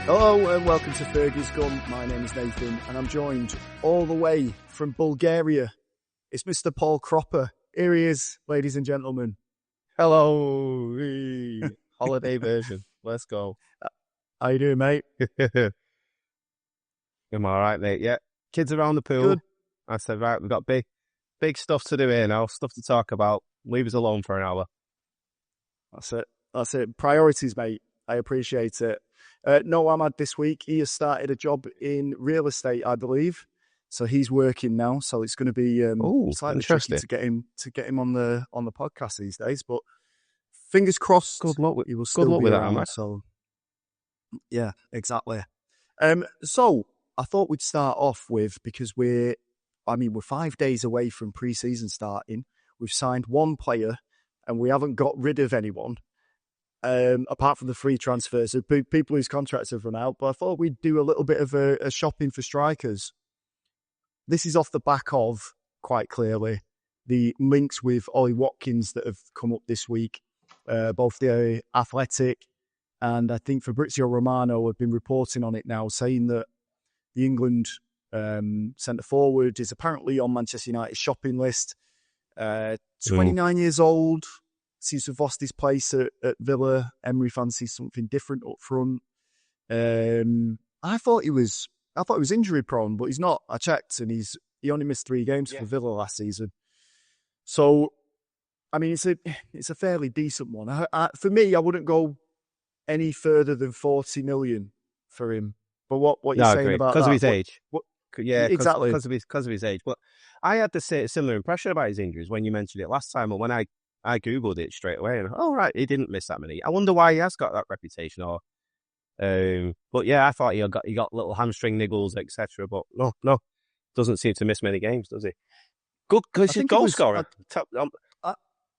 Hello and welcome to Fergie's Gum. My name is Nathan and I'm joined all the way from Bulgaria. It's Mr. Paul Cropper. Here he is, ladies and gentlemen. Hello. Holiday version. Let's go. How you doing, mate? I'm all right, mate. Yeah. Kids around the pool. Good. I said, right, we've got big stuff to do here now, stuff to talk about. Leave us alone for an hour. That's it. Priorities, mate. I appreciate it. No Ahmad this week. He has started a job in real estate, I believe. So he's working now. So it's going to be slightly tricky to get him on the podcast these days. But fingers crossed, Good luck with, he will still be around. So yeah, exactly. So I thought we'd start off with, because we're 5 days away from pre-season starting. We've signed one player, and we haven't got rid of anyone. Apart from the free transfers of people whose contracts have run out, but I thought we'd do a little bit of a shopping for strikers. This is off the back of, quite clearly, the links with Ollie Watkins that have come up this week. Both the Athletic and I think Fabrizio Romano have been reporting on it now, saying that the England centre forward is apparently on Manchester United's shopping list. 29 years old. Seems to have lost his place at Villa. Emery fancies something different up front. I thought he was injury prone, but he's not. I checked, and he only missed 3 games for Villa last season. So, I mean, it's a fairly decent one. For me, I wouldn't go any further than 40 million for him. But what you're saying about that? Because of his age. Exactly. Because of his age. But I had the similar impression about his injuries when you mentioned it last time, or when I Googled it straight away, and right, he didn't miss that many. I wonder why he has got that reputation. But yeah, I thought he got little hamstring niggles, etc. But no, doesn't seem to miss many games, does he? Good, because he's a goal scorer.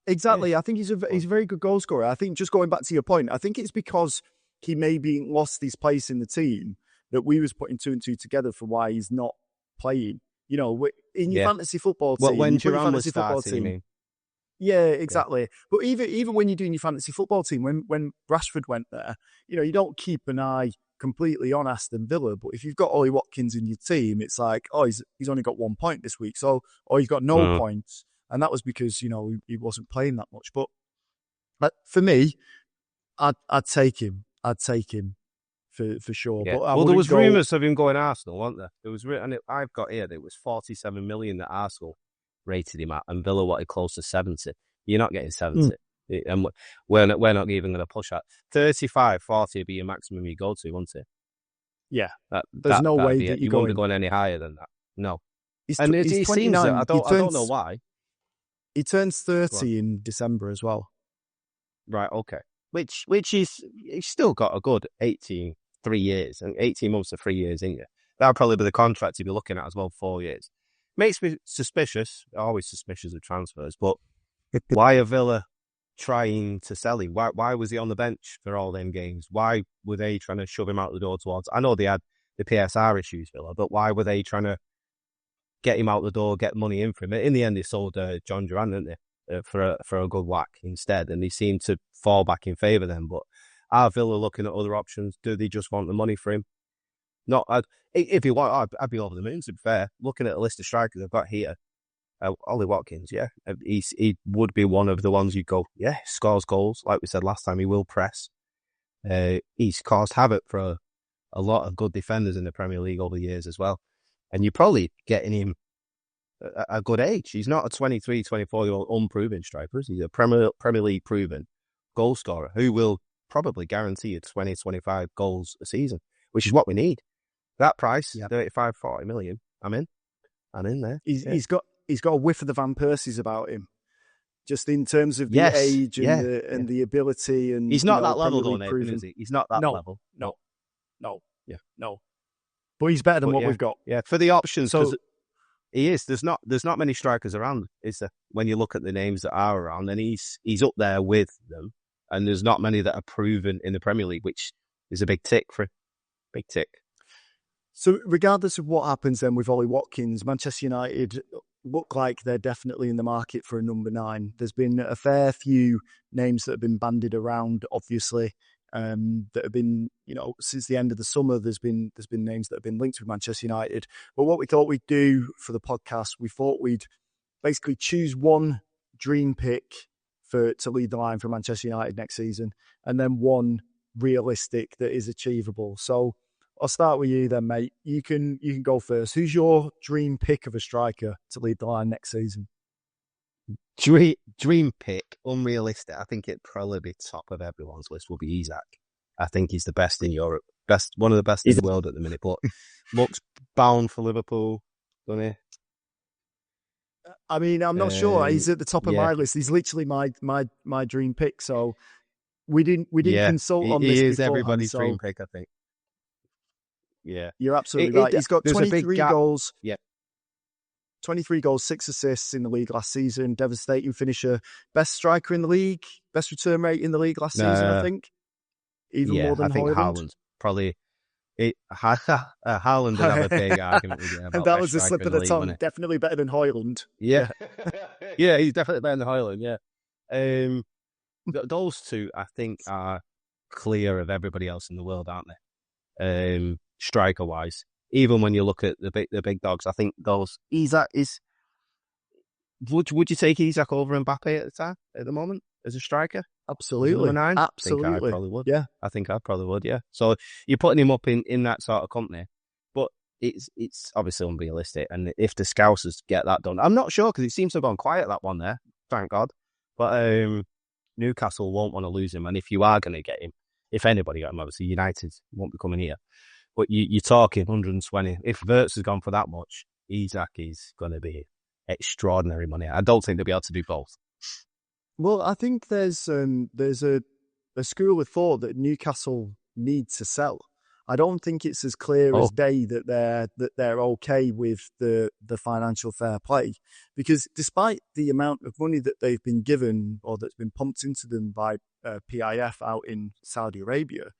Exactly, yeah. I think he's a very good goal scorer. I think, just going back to your point, I think it's because he maybe lost his place in the team that we was putting 2 and 2 together for why he's not playing. You know, in your fantasy football team, when Duran was starting, you mean? Yeah, exactly. Yeah. But even when you're doing your fantasy football team, when Rashford went there, you don't keep an eye completely on Aston Villa. But if you've got Ollie Watkins in your team, it's like, he's only got 1 point this week, or he's got no points, and that was because he wasn't playing that much. But for me, I'd take him. I'd take him for sure. Yeah. But there was rumours of him going Arsenal, weren't there? There was, and I've got here that it was 47 million that Arsenal rated him at, and Villa wanted close to 70. You're not getting 70. And we're not even going to push that. 35, 40 would be your maximum you go to, wouldn't it? Yeah. There's no way that you won't be going any higher than that. No. He's 29. I don't know why. He turns 30 in December as well. Right, okay. Which is, he's still got a good 18 months to 3 years, ain't you? That'll probably be the contract you'll be looking at as well, 4 years. Makes me suspicious, always suspicious of transfers, but why are Villa trying to sell him? Why was he on the bench for all them games? Why were they trying to shove him out the door towards... I know they had the PSR issues, Villa, but why were they trying to get him out the door, get money in for him? In the end, they sold John Duran, didn't they, for a good whack instead, and they seem to fall back in favour then. But are Villa looking at other options? Do they just want the money for him? If you want, I'd be over the moon, to be fair. Looking at a list of strikers I've got here, Ollie Watkins, he would be one of the ones you go, scores goals. Like we said last time, he will press. He's caused havoc for a lot of good defenders in the Premier League over the years as well. And you're probably getting him at a good age. He's not a 23, 24-year-old unproven striker. He's a Premier League proven goal scorer who will probably guarantee you 20, 25 goals a season, which is what we need. That price, 35, 40 million, I'm in there. He's got a whiff of the Van Persies about him, just in terms of the age and the ability. And he's not that level, though, Nathan, is he? He's not that level. No. But he's better than what we've got. Yeah, for the options, because he is. There's not many strikers around, is there? When you look at the names that are around, and he's up there with them, and there's not many that are proven in the Premier League, which is a big tick for him. Big tick. So regardless of what happens then with Ollie Watkins, Manchester United look like they're definitely in the market for a number 9. There's been a fair few names that have been bandied around, obviously. that have been, since the end of the summer. There's been names that have been linked with Manchester United. But what we thought we'd do for the podcast, we thought we'd basically choose one dream pick to lead the line for Manchester United next season, and then one realistic that is achievable. So I'll start with you then, mate. You can go first. Who's your dream pick of a striker to lead the line next season? Dream pick, unrealistic. I think it'd probably be top of everyone's list. Will be Isak. I think he's the best in Europe, one of the best in the world at the minute. But looks bound for Liverpool, doesn't he? I mean, I'm not sure. He's at the top of my list. He's literally my dream pick. So we didn't consult on this. He is everybody's dream pick, I think. Yeah, you're absolutely right. He's got 23 goals. Yeah. 23 goals, 6 assists in the league last season. Devastating finisher. Best striker in the league. Best return rate in the league last season, I think. Even more than Haaland. I think Haaland's probably... Haaland did have a big argument with you about that was a slip of the tongue. Definitely better than Haaland. Yeah. Yeah, he's definitely better than Haaland, yeah. Those two, I think, are clear of everybody else in the world, aren't they? Striker-wise. Even when you look at the big dogs, I think Isak is... Would you take Isak over Mbappe at the moment as a striker? Absolutely. Number 9? Absolutely. I think I probably would. Yeah. I think I probably would, yeah. So you're putting him up in that sort of company. But it's obviously unrealistic. And if the Scousers get that done, I'm not sure because it seems to have gone quiet, that one there. Thank God. But Newcastle won't want to lose him. And if you are going to get him, if anybody got him, obviously United won't be coming here. But you're talking 120. If Wirtz has gone for that much, Isak is going to be extraordinary money. I don't think they'll be able to do both. Well, I think there's a school of thought that Newcastle need to sell. I don't think it's as clear as day that they're okay with the financial fair play, because despite the amount of money that they've been given or that's been pumped into them by PIF out in Saudi Arabia,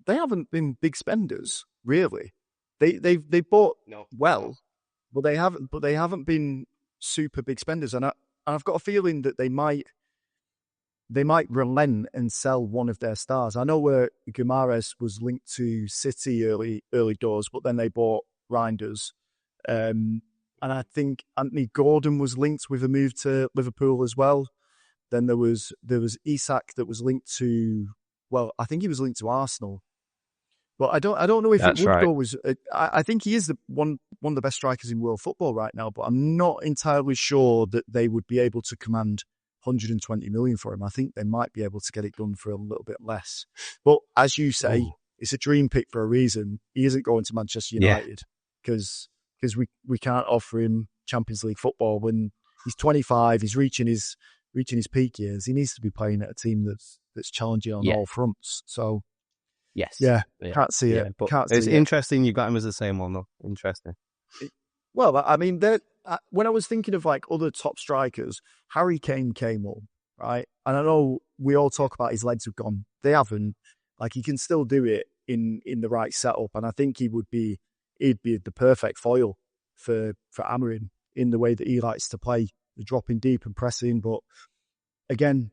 they haven't been big spenders, really. They bought well, but they haven't been super big spenders. And I've got a feeling that they might relent and sell one of their stars. I know where Guimaraes was linked to City early doors, but then they bought Reinders. And I think Anthony Gordon was linked with a move to Liverpool as well. Then there was Isak that was linked to, well, I think he was linked to Arsenal. But I don't know if it would go as... I think he is one of the best strikers in world football right now, but I'm not entirely sure that they would be able to command 120 million for him. I think they might be able to get it done for a little bit less. But as you say, it's a dream pick for a reason. He isn't going to Manchester United because we can't offer him Champions League football when he's 25. He's reaching his peak years. He needs to be playing at a team that's challenging on all fronts. So. Yes. Yeah. Can't see it. But Can't it's see interesting you got him as the same one, though. Interesting. Well, I mean, when I was thinking of like other top strikers, Harry Kane came up, right? And I know we all talk about his legs have gone. They haven't. Like, he can still do it in the right setup. And I think he'd be the perfect foil for Amorim in the way that he likes to play, the dropping deep and pressing. But again,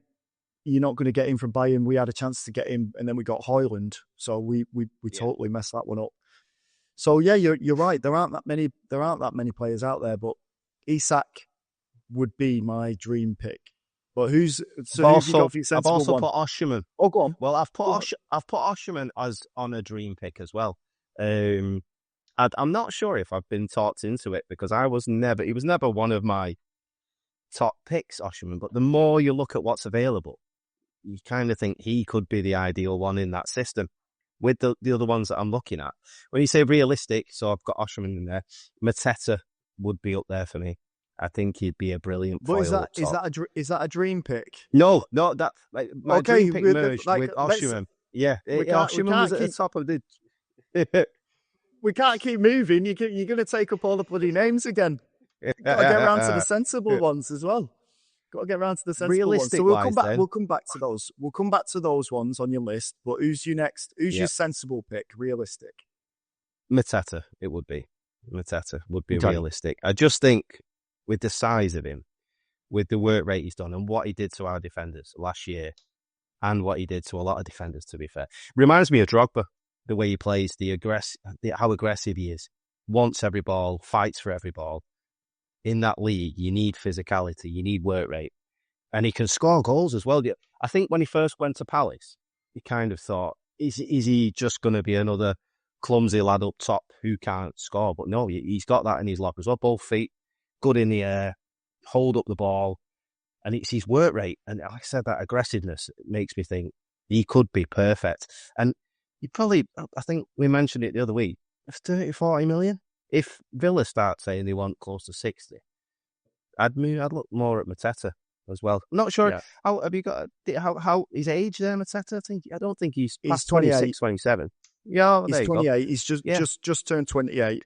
you're not going to get him from Bayern. We had a chance to get him, and then we got Højlund, so we totally messed that one up. So yeah, you're right. There aren't that many players out there, but Isak would be my dream pick. But who have you got for your sensible I've also one? put Osimhen. Oh, go on. Well, I've put Osimhen as on a dream pick as well. I'm not sure if I've been talked into it because he was never one of my top picks, Osimhen. But the more you look at what's available, you kind of think he could be the ideal one in that system with the other ones that I'm looking at. When you say realistic, so I've got Osimhen in there, Mateta would be up there for me. I think he'd be a brilliant foil. But is that a dream pick? No, that my dream pick merged with Osimhen. Yeah, Osimhen was at the top of the... We can't keep moving. You're going to take up all the bloody names again. Got to get around to the sensible ones as well. Got to get around to the sensible ones. So we'll come back to those. We'll come back to those ones on your list. But who's your next? Who's your sensible pick? Realistic. Mateta, it would be. Mateta would be realistic. I just think with the size of him, with the work rate he's done and what he did to our defenders last year, and what he did to a lot of defenders, to be fair. Reminds me of Drogba, the way he plays, how aggressive he is. Wants every ball, fights for every ball. In that league, you need physicality, you need work rate. And he can score goals as well. I think when he first went to Palace, you kind of thought, is he just going to be another clumsy lad up top who can't score? But no, he's got that in his locker as well. Both feet, good in the air, hold up the ball. And it's his work rate. And like I said, that aggressiveness makes me think he could be perfect. And you probably, I think we mentioned it the other week, it's 30, 40 million. If Villa start saying they want close to 60, I'd look more at Mateta as well. I'm not sure. Yeah. How have you got how his age there, Mateta? I don't think he's He's past 28. 26, 27. Yeah, He's there you go. 28. He's Yeah, just turned 28.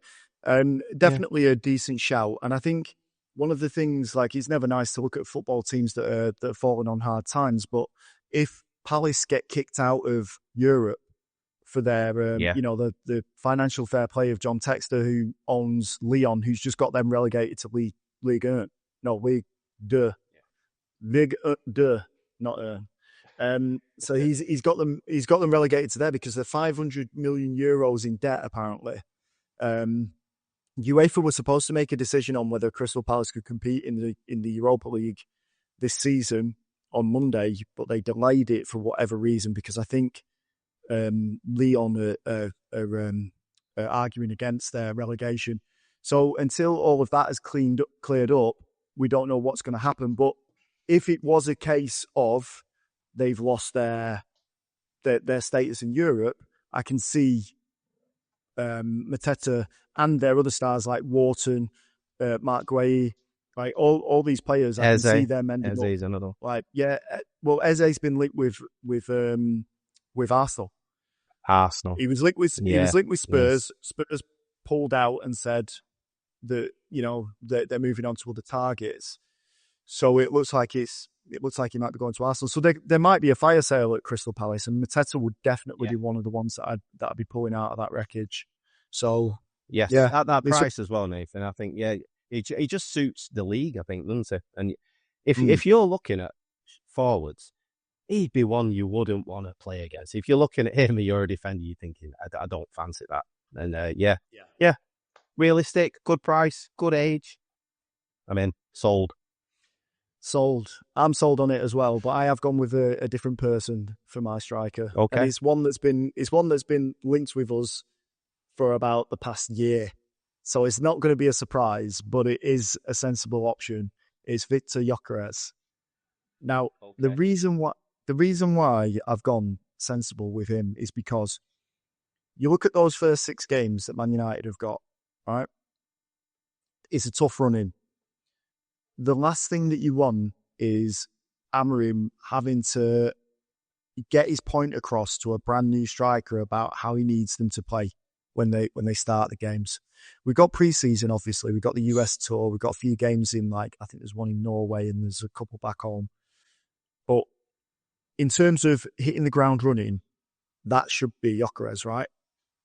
yeah, Definitely a decent shout. And I think one of the things, like, it's never nice to look at football teams that are falling on hard times. But if Palace get kicked out of Europe for their, yeah. the financial fair play of John Textor, who owns Lyon, who's just got them relegated to League 1. No, Ligue 2, not so he's got them relegated to there because they're 500 million euros in debt apparently. UEFA was supposed to make a decision on whether Crystal Palace could compete in the Europa League this season on Monday, but they delayed it for whatever reason because I think Lyon are arguing against their relegation. So until all of that is cleared up, we don't know what's going to happen. But if it was a case of they've lost their status in Europe, I can see Mateta and their other stars like Wharton, Mark Guay, like all these players. I can see them ending Eze's up another. like well, Eze's been linked with Arsenal. Arsenal. He was linked with Yeah, Spurs. yes. Spurs pulled out and said that they're moving on to other targets. So it looks like he might be going to Arsenal. So there might be a fire sale at Crystal Palace, and Mateta would definitely be one of the ones that I'd be pulling out of that wreckage. So Yes, yeah, at that price as well, Nathan. I think he just suits the league. I think, doesn't he? And if you're looking at forwards, he'd be one you wouldn't want to play against. If you're looking at him and you're a defender, you're thinking, I don't fancy that. And yeah, realistic, good price, good age. I mean, sold. I'm sold on it as well, but I have gone with a different person for my striker, Okay. and it's one that's been linked with us for about the past year, so it's not going to be a surprise, but it is a sensible option. It's Victor Gyökeres. Now, the reason why I've gone sensible with him is because you look at those first 6 games that Man United have got, right? It's a tough run in. The last thing that you want is Amorim having to get his point across to a brand new striker about how he needs them to play when they start the games. We've got pre-season, obviously. We've got the US tour. We've got a few games in, like, I think there's one in Norway and there's a couple back home. But in terms of hitting the ground running, that should be Gyökeres, right?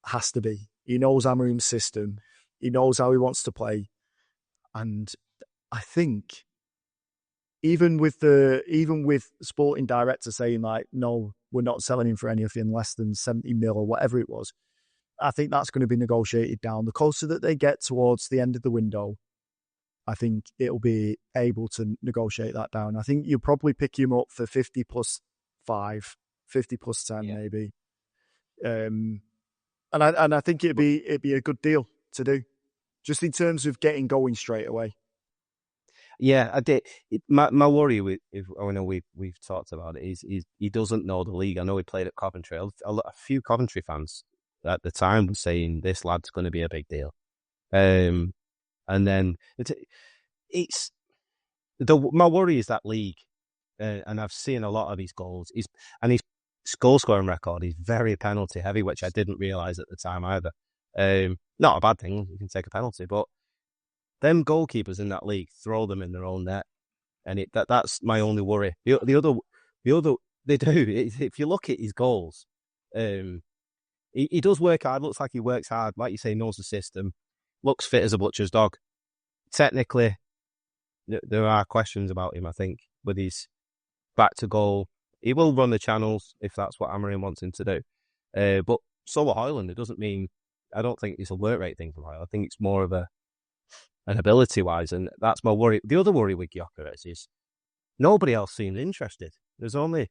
Has to be. He knows Amorim's system. He knows how he wants to play. And I think even with sporting director saying, like, no, we're not selling him for anything less than 70 mil or whatever it was, I think that's going to be negotiated down. The closer that they get towards the end of the window, I think it'll be able to negotiate that down. I think you'll probably pick him up for 50 plus 5, 50 plus 10 maybe. And I think it'd be a good deal to do, just in terms of getting going straight away. Yeah, I did. My worry I know we've talked about it, is he doesn't know the league. I know he played at Coventry. A few Coventry fans at the time were saying this lad's going to be a big deal. And then my worry is that league, and I've seen a lot of his goals. His goal scoring record is very penalty heavy, which I didn't realise at the time either. Not a bad thing. You can take a penalty, but them goalkeepers in that league throw them in their own net, and that's my only worry. The other they do. If you look at his goals, he does work hard. Looks like he works hard. Like you say, knows the system. Looks fit as a butcher's dog. Technically, there are questions about him, I think, with his back to goal He will run the channels if that's what Amorim wants him to do. But so will Højlund. It doesn't mean, I don't think it's a work rate thing for Højlund. I think it's more of an ability wise, and that's my worry. The other worry with Gyökeres is nobody else seems interested. There's only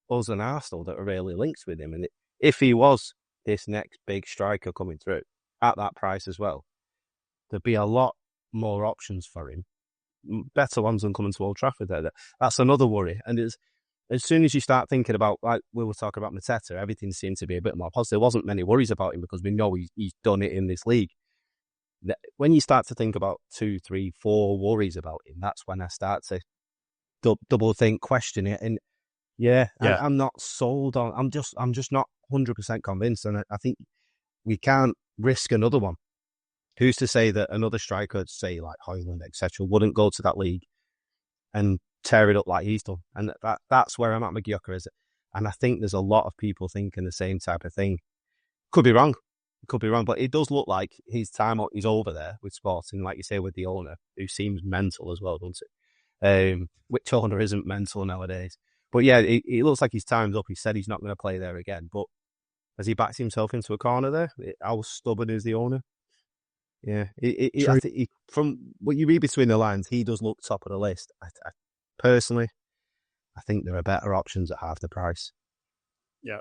us and Arsenal that are really linked with him. And if he was this next big striker coming through at that price as well, there'd be a lot more options for him. Better ones than coming to Old Trafford there. That's another worry. And as soon as you start thinking about, like we were talking about Mateta, everything seemed to be a bit more positive. There wasn't many worries about him because we know he's done it in this league. When you start to think about 2, 3, 4 worries about him, that's when I start to double think, question it. And I'm not sold on. I'm just not 100% convinced, and I think we can't risk another one. Who's to say that another striker, say like Højlund, etc., wouldn't go to that league and tear it up like he's done? And that's where I'm at with Gyökeres. And I think there's a lot of people thinking the same type of thing. Could be wrong, but it does look like his time is over there with Sporting, like you say, with the owner, who seems mental as well, doesn't it? Which owner isn't mental nowadays? But yeah, it looks like his time's up. He said he's not going to play there again. But has he backed himself into a corner there? How stubborn is the owner? Yeah. I think from what you read between the lines, he does look top of the list. Personally, I think there are better options at half the price. Yeah.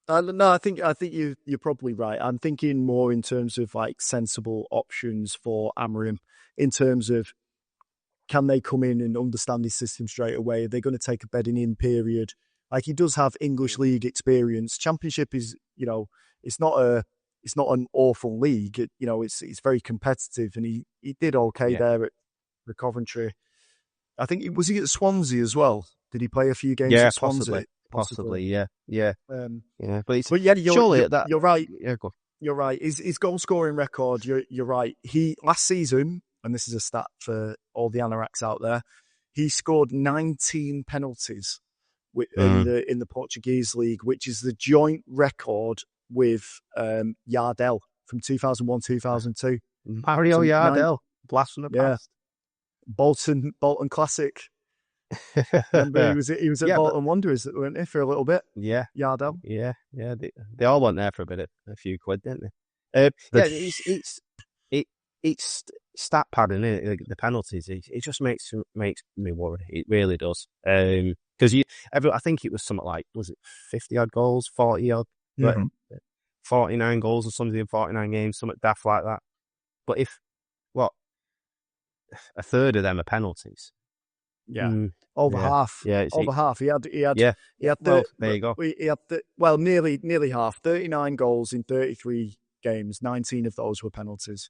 No, I think you're probably right. I'm thinking more in terms of like sensible options for Amorim, in terms of, can they come in and understand his system straight away? Are they going to take a bedding in period? Like, he does have English league experience. Championship is, it's not an awful league. It's very competitive, and he did okay there at the Coventry. I think was he at Swansea as well? Did he play a few games at Swansea? Possibly, yeah. But yeah, you're right. Yeah, go. You're right. His goal scoring record. You're right. He last season, and this is a stat for all the Anoraks out there, he scored 19 penalties in the Portuguese league, which is the joint record with Yardell from 2001-2002. Mario Yardell, blast from the past. Bolton Classic. Remember, he was at Bolton Wanderers, weren't he, for a little bit? Yeah, Yardell. Yeah. They all went there for a few quid, didn't they? It's stat padding, isn't it? The penalties. It just makes me worry. It really does. Because I think it was something like, was it 50 odd goals, 40 odd, 49 goals or something in 49 games, something daft like that. But if a third of them are penalties. Yeah, over half. Yeah, over half. He had. There you go. He had nearly half. 39 goals in 33 games. 19 of those were penalties.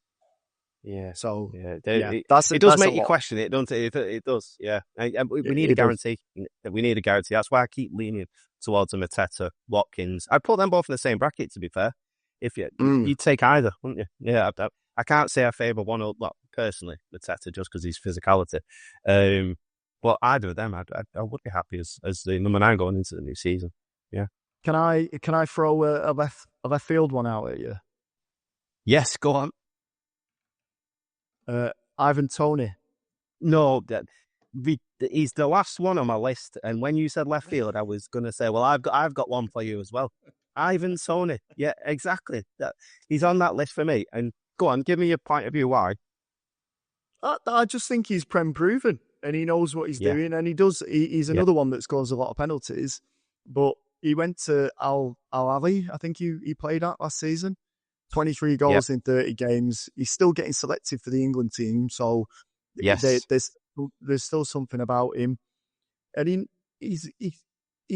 Yeah. So it does make you question it, don't it? It does. Yeah. We need a guarantee. We need a guarantee. That's why I keep leaning towards a Mateta, Watkins. I'd put them both in the same bracket, to be fair. If you'd take either, wouldn't you? Yeah. I can't say I favour one or personally Mateta just because he's physicality. But either of them, I would be happy as the number 9 going into the new season. Yeah. Can I throw a left field one out at you? Yes, go on. Ivan Toney. No, he's the last one on my list. And when you said left field, I was going to say, well, I've got one for you as well. Ivan Toney. Yeah, exactly. He's on that list for me. And go on, give me your point of view why. I just think he's Prem proven, and he knows what he's doing, and he does. He's another one that scores a lot of penalties, but he went to Al Ali. I think he played at last season. 23 goals in 30 games. He's still getting selected for the England team, so there's still something about him, and he's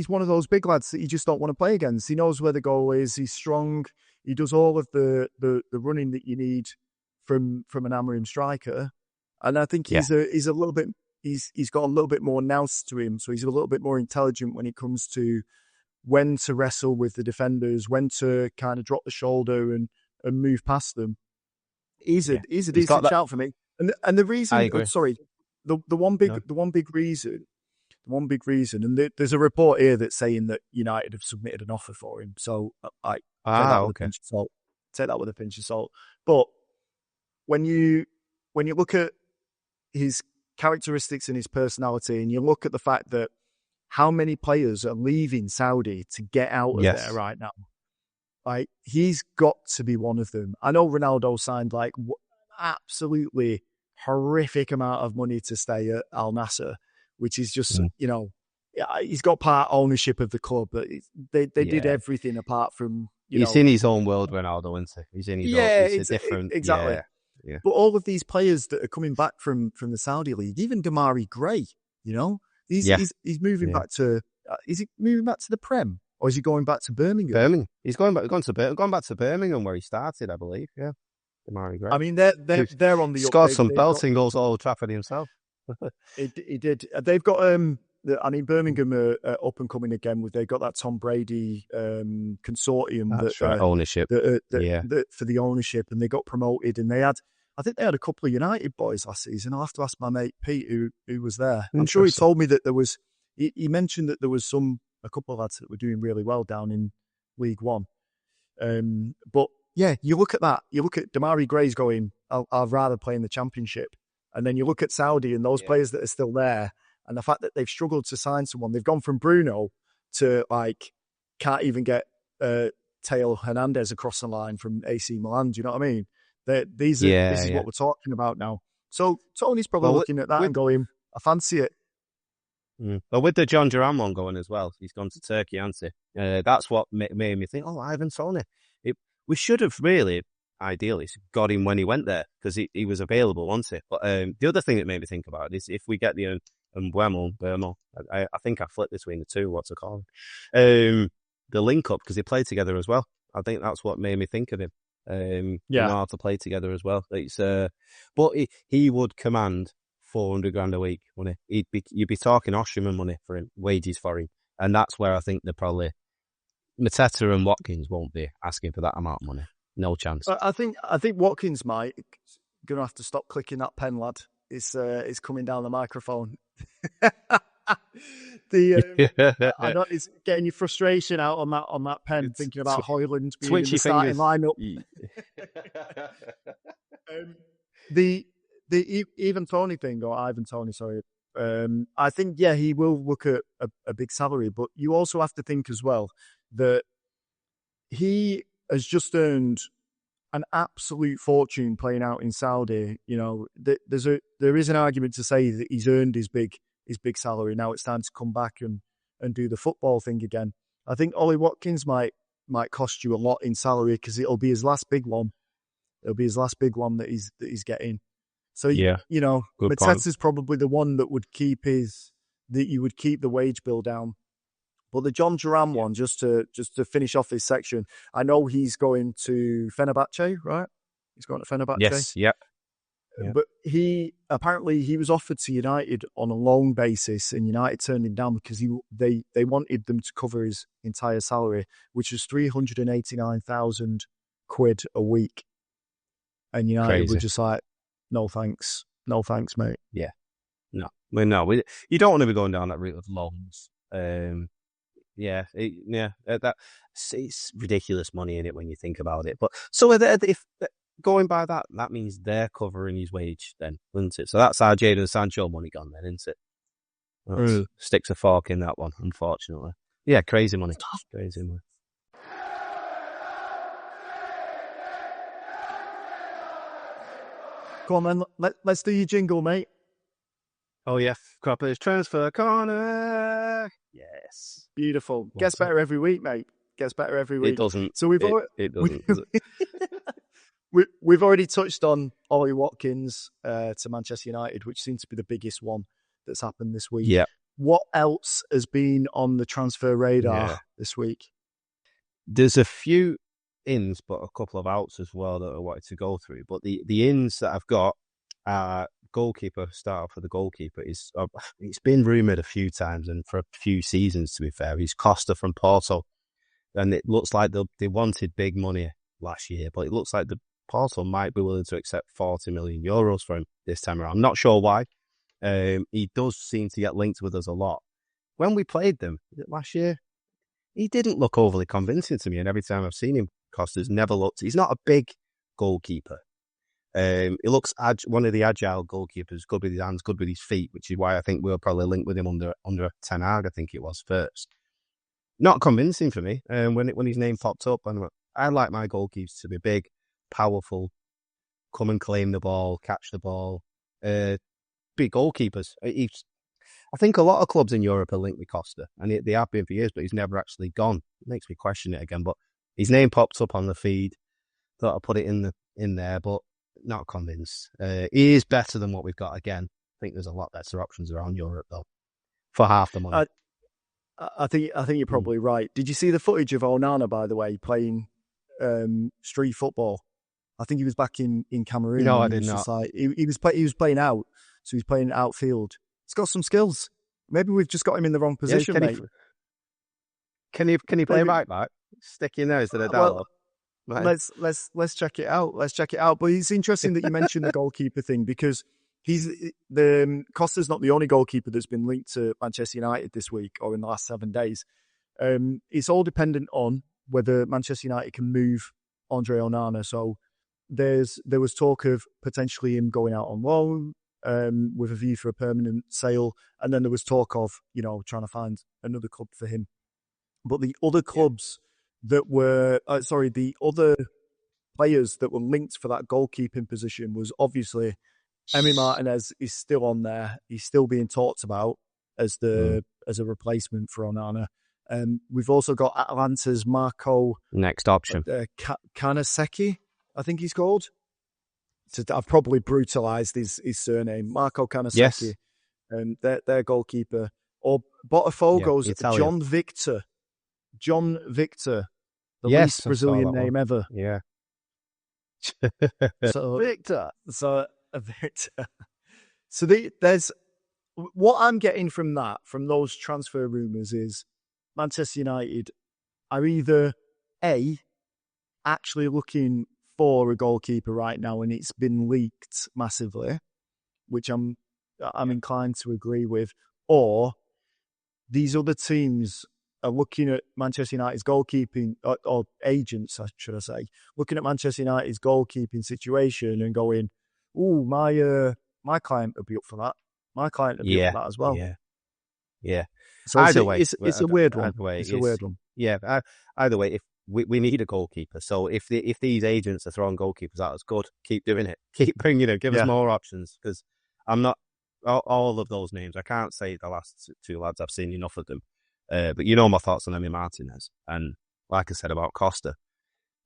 one of those big lads that you just don't want to play against. He knows where the goal is. He's strong. He does all of the running that you need from an Amorim striker. And I think he's a little bit, he's got a little bit more nous to him. So he's a little bit more intelligent when it comes to when to wrestle with the defenders, when to kind of drop the shoulder and move past them. He's a decent shout for me. And the reason, the one big reason, and there's a report here that's saying that United have submitted an offer for him. So take that with a pinch of salt. But when you look at his characteristics and his personality, and you look at the fact that how many players are leaving Saudi to get out of there Yes. right now. Like, he's got to be one of them. I know Ronaldo signed like absolutely horrific amount of money to stay at Al Nassr, which is just, Mm. he's got part ownership of the club, but they did Yeah. everything apart from, He's in his own world, Ronaldo, isn't he? He's in his own. yeah, It's a different. exactly. Yeah. Yeah. But all of these players that are coming back from the Saudi league, even Damari Gray, he's Yeah. he's moving Yeah. back to. Is he moving back to the Prem, or is he going back to Birmingham? Birmingham. He's gone back to Birmingham where he started, I believe. Yeah. Damari Gray. I mean, they're on the Scored update. some belting goals at Old Trafford himself. He did. They've got Birmingham are up and coming again. They've got that Tom Brady consortium That's right. Ownership. that for the ownership, and they got promoted. And I think they had a couple of United boys last season. I'll have to ask my mate Pete who was there. I'm sure he told me that there was. He mentioned that there was a couple of lads that were doing really well down in League One. But yeah, you look at that. You look at Damari Gray's going, I'd rather play in the Championship. And then you look at Saudi and those players that are still there, and the fact that they've struggled to sign someone. They've gone from Bruno to like can't even get Teo Hernandez across the line from AC Milan. Do you know what I mean? This is what we're talking about now. So Tony's probably looking at that and going, I fancy it. But with the John Duran one going as well, he's gone to Turkey, hasn't he? That's what made me think, Ivan Toney. We should have really, ideally, got him when he went there because he was available, wasn't he? But the other thing that made me think about it is if we get the Mbuemo, I think I flipped between the two, what's it called? The link up, because they played together as well. I think that's what made me think of him. You know how to play together as well. It's but he would command 400 grand a week, wouldn't he? You'd be talking Osimhen money for him, wages for him, and that's where I think they're probably Mateta and Watkins won't be asking for that amount of money. No chance. I think Watkins might. Gonna have to stop clicking that pen, lad. It's coming down the microphone. I know it's getting your frustration out on that pen, thinking about Højlund being in the starting lineup. The Ivan Toney thing, or Ivan Toney, sorry. I think he will look at a big salary, but you also have to think as well that he has just earned an absolute fortune playing out in Saudi. There is an argument to say that he's earned his big salary. Now it's time to come back and do the football thing again. I think Ollie Watkins might cost you a lot in salary because it'll be his last big one. It'll be his last big one that he's getting. So Mateta's probably the one that would you would keep the wage bill down. But the John Duran one, just to finish off this section, I know he's going to Fenerbahce, right? He's going to Fenerbahce. Yes, yep. But he was offered to United on a loan basis, and United turned him down because they wanted them to cover his entire salary, which was £389,000 a week. And United were just like, no thanks, mate. Yeah, no, you don't want to be going down that route of loans. It's ridiculous money in it when you think about it. But so if going by that means they're covering his wage, then, isn't it? So that's our Jadon Sancho money gone, then, isn't it? Sticks a fork in that one, unfortunately. Yeah, crazy money. Crazy money. Come on, then. Let's do your jingle, mate. Oh, yeah. Cropper's Transfer Corner. Yes. Beautiful. Gets better every week, mate. Gets better every week. It doesn't. So it doesn't. We've already touched on Ollie Watkins to Manchester United, which seems to be the biggest one that's happened this week. Yeah. What else has been on the transfer radar this week? There's a few ins, but a couple of outs as well that I wanted to go through. But the ins that I've got, goalkeeper, start for the goalkeeper, is it's been rumoured a few times and for a few seasons, to be fair. He's Costa from Porto. And it looks like they wanted big money last year, but it looks like the Porto might be willing to accept 40 million euros for him this time around. I'm not sure why. He does seem to get linked with us a lot. When we played them last year, he didn't look overly convincing to me. And every time I've seen him, Costa's never looked. He's not a big goalkeeper. He looks one of the agile goalkeepers, good with his hands, good with his feet, which is why I think we'll probably link with him under Ten Hag, I think it was first. Not convincing for me. When his name popped up, and I like my goalkeepers to be big, powerful, come and claim the ball, catch the ball, big goalkeepers. I think a lot of clubs in Europe are linked with Costa, and they have been for years, but he's never actually gone. It makes me question it again. But his name popped up on the feed. Thought I'd put it in there, but not convinced. He is better than what we've got again. I think there's a lot better options around Europe though, for half the money. I think you're probably right. Did you see the footage of Onana, by the way, playing street football? I think he was back in Cameroon. No, I did not. He was playing out, so he's playing outfield. He's got some skills. Maybe we've just got him in the wrong position, mate. Can he play right back? Stick in there instead of Dallo. Right. Let's check it out. But it's interesting that you mentioned the goalkeeper thing, because Costa's not the only goalkeeper that's been linked to Manchester United this week or in the last 7 days. It's all dependent on whether Manchester United can move Andre Onana. So there was talk of potentially him going out on loan with a view for a permanent sale, and then there was talk of trying to find another club for him. But the other clubs that were the other players that were linked for that goalkeeping position was obviously Emi Martinez is still on there. He's still being talked about as a replacement for Onana. We've also got Atalanta's Marco. Next option. Kanaseki, I think he's called. So I've probably brutalised his surname. Marco Kanaseki. Yes. Their goalkeeper. Or Botafogo's John Victor. The least Brazilian name ever. Yeah. Victor. So there's what I'm getting from those transfer rumours is Manchester United are either actually looking for a goalkeeper right now, and it's been leaked massively, which I'm inclined to agree with, or these other teams are looking at Manchester United's goalkeeping, or agents, should I say, looking at Manchester United's goalkeeping situation and going, "Ooh, my client would be up for that. My client would be up for that as well." Yeah. So either way, it's a weird one. It's a weird one. Yeah. Either way, if we need a goalkeeper, so if these agents are throwing goalkeepers out, it's good. Keep doing it. Keep bringing it. Give us more options, because I'm not all of those names. I can't say the last two lads. I've seen enough of them. But my thoughts on Emi Martinez, and like I said about Costa,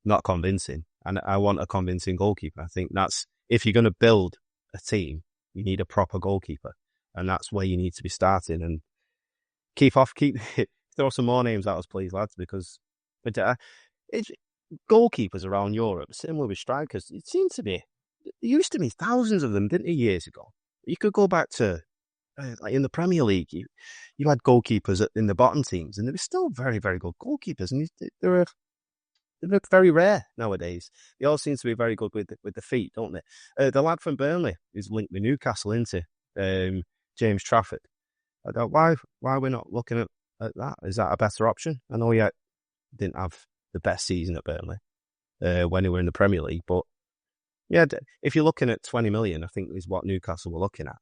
not convincing. And I want a convincing goalkeeper. I think that's, if you're going to build a team, you need a proper goalkeeper, and that's where you need to be starting. And throw some more names at us, please, lads, because goalkeepers around Europe, similar with strikers, it seems to be, there used to be thousands of them, didn't it, years ago? You could go back to like in the Premier League, you had goalkeepers in the bottom teams, and they were still very, very good goalkeepers, and they're very rare nowadays. They all seem to be very good with the feet, don't they? The lad from Burnley is linked with Newcastle, isn't he? James Trafford. I don't why we're not looking at that. Is that a better option? I know he didn't have the best season at Burnley when he were in the Premier League, but yeah, if you're looking at 20 million, I think is what Newcastle were looking at.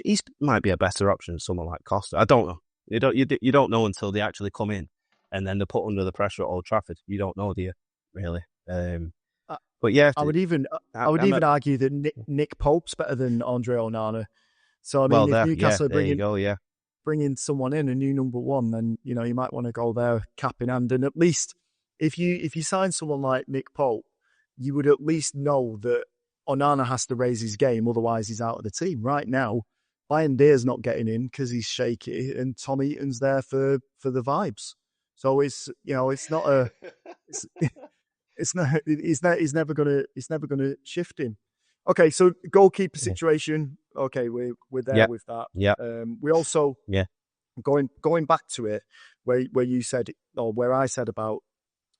He might be a better option than someone like Costa. I don't know. You don't know until they actually come in, and then they're put under the pressure at Old Trafford. You don't know, do you? Really? But yeah, I would even argue that Nick Pope's better than Andre Onana. So I mean, if Newcastle are bringing someone in, a new number one, then you might want to go there cap in hand. And at least if you sign someone like Nick Pope, you would at least know that Onana has to raise his game, otherwise he's out of the team. Right now, Bayandier's not getting in because he's shaky, and Tom Eaton's there for the vibes. So it's not a he's never gonna shift him. Okay, so goalkeeper situation. Okay, we're there with that. Yeah. We also going back to it where you said, or where I said about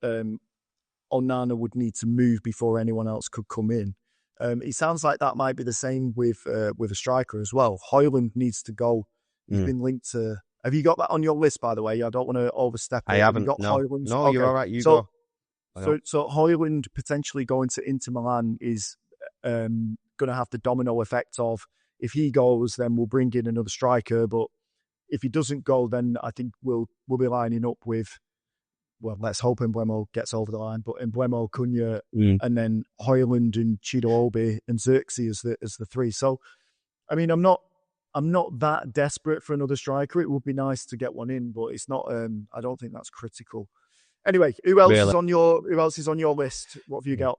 Onana would need to move before anyone else could come in. It sounds like that might be the same with a striker as well. Højlund needs to go. He's been linked to. Have you got that on your list, by the way? I don't want to overstep it. I haven't. Have you got Højlund? No, okay. You're all right. You go. So Højlund potentially going to Inter Milan is going to have the domino effect of if he goes, then we'll bring in another striker. But if he doesn't go, then I think we'll be lining up with, well, let's hope Mbuemo gets over the line, but Mbuemo, Cunha, and then Højlund and Chido-Obi and Xerxes as the three. So, I mean, I'm not that desperate for another striker. It would be nice to get one in, but it's not. I don't think that's critical. Anyway, who else is on your list? What have you got?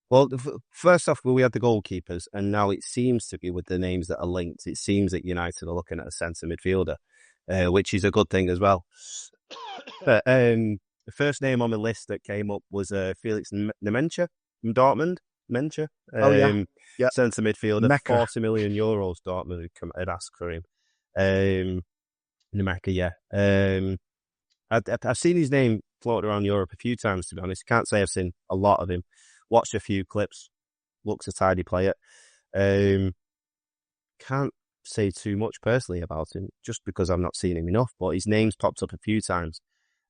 Well, first off, we had the goalkeepers, and now it seems to be with the names that are linked. It seems that United are looking at a centre midfielder, which is a good thing as well. But the first name on the list that came up was Felix Nemencha from Dortmund. Yeah. Centre midfielder, Mecca. 40 million euros. Dortmund had asked for him. Nemencha, yeah. I've seen his name floated around Europe a few times, to be honest. Can't say I've seen a lot of him. Watched a few clips. Looks a tidy player. Can't say too much personally about him, just because I've not seen him enough, but his name's popped up a few times.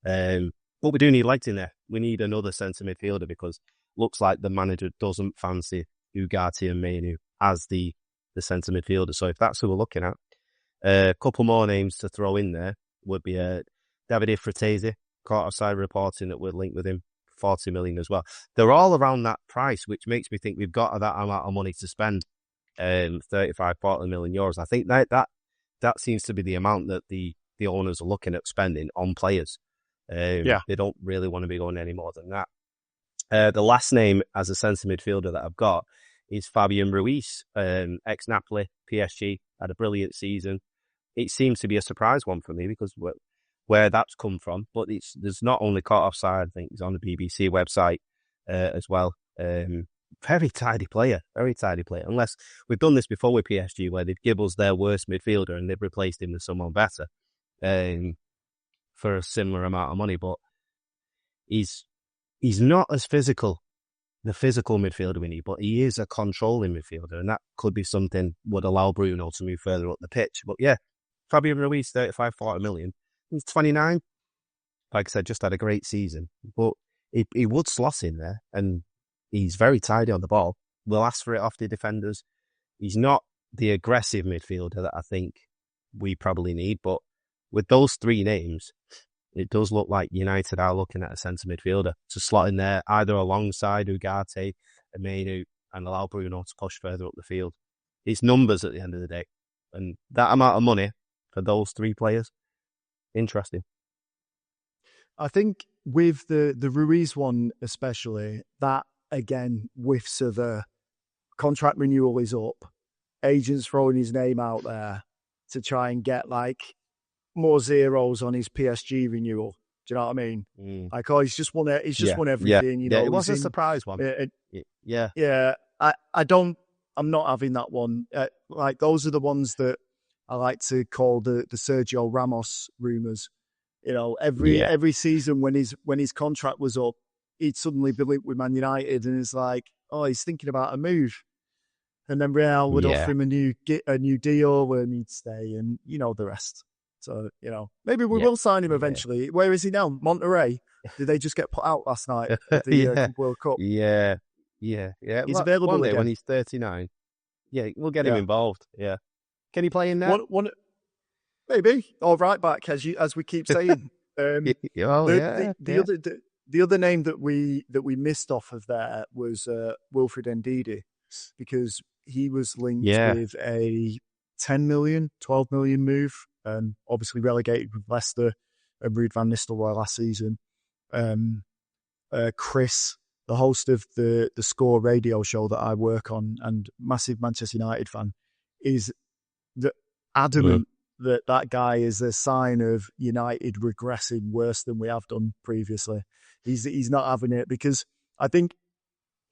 But we do need legs in there. We need another centre midfielder, because looks like the manager doesn't fancy Ugarte and Mainu as the centre midfielder. So if that's who we're looking at, a couple more names to throw in there would be Davide Fratesi, caught offside reporting that we're linked with him, 40 million as well. They're all around that price, which makes me think we've got that amount of money to spend, 35, 40 million euros. I think that seems to be the amount that the owners are looking at spending on players. They don't really want to be going any more than that. The last name as a centre midfielder that I've got is Fabian Ruiz, ex-Napoli, PSG, had a brilliant season. It seems to be a surprise one for me, because where that's come from, but there's not only caught offside, I think he's on the BBC website as well. Very tidy player, unless we've done this before with PSG, where they'd give us their worst midfielder and they've replaced him with someone better for a similar amount of money. But he's not as physical, the physical midfielder we need, but he is a controlling midfielder, and that could be something would allow Bruno to move further up the pitch. But yeah, Fabian Ruiz, 35, 40 million. He's 29. Like I said, just had a great season. But he would slot in there, and he's very tidy on the ball. Will ask for it off the defenders. He's not the aggressive midfielder that I think we probably need. But with those three names, it does look like United are looking at a centre midfielder to slot in there, either alongside Ugarte and Mainu, and allow Bruno to push further up the field. It's numbers at the end of the day. And that amount of money for those three players, interesting. I think with the Ruiz one especially, that again whiffs of the contract renewal is up. Agents throwing his name out there to try and get like more zeros on his PSG renewal. Do you know what I mean? Like, oh, he's just won it. He's just won everything. You know, it was a surprise one. I'm not having that one. Like, those are the ones that I like to call the Sergio Ramos rumours. You know, every season when his contract was up, he'd suddenly be linked with Man United, and it's like, oh, he's thinking about a move, and then Real would offer him a new deal, and he'd stay, and you know the rest. So, you know, maybe we will sign him eventually. Where is he now? Monterrey? Did they just get put out last night at the World Cup? Yeah. He's available one day again. when he's 39. Yeah, we'll get him involved. Yeah. Can he play in that? Maybe. Or right back, as we keep saying. The other name that we missed off of there was Wilfred Ndidi, because he was linked with a 10 million, 12 million move, and obviously relegated with Leicester and Ruud van Nistelrooy last season. Chris, the host of the Score radio show that I work on, and massive Manchester United fan, is adamant that guy is a sign of United regressing worse than we have done previously. He's not having it, because I think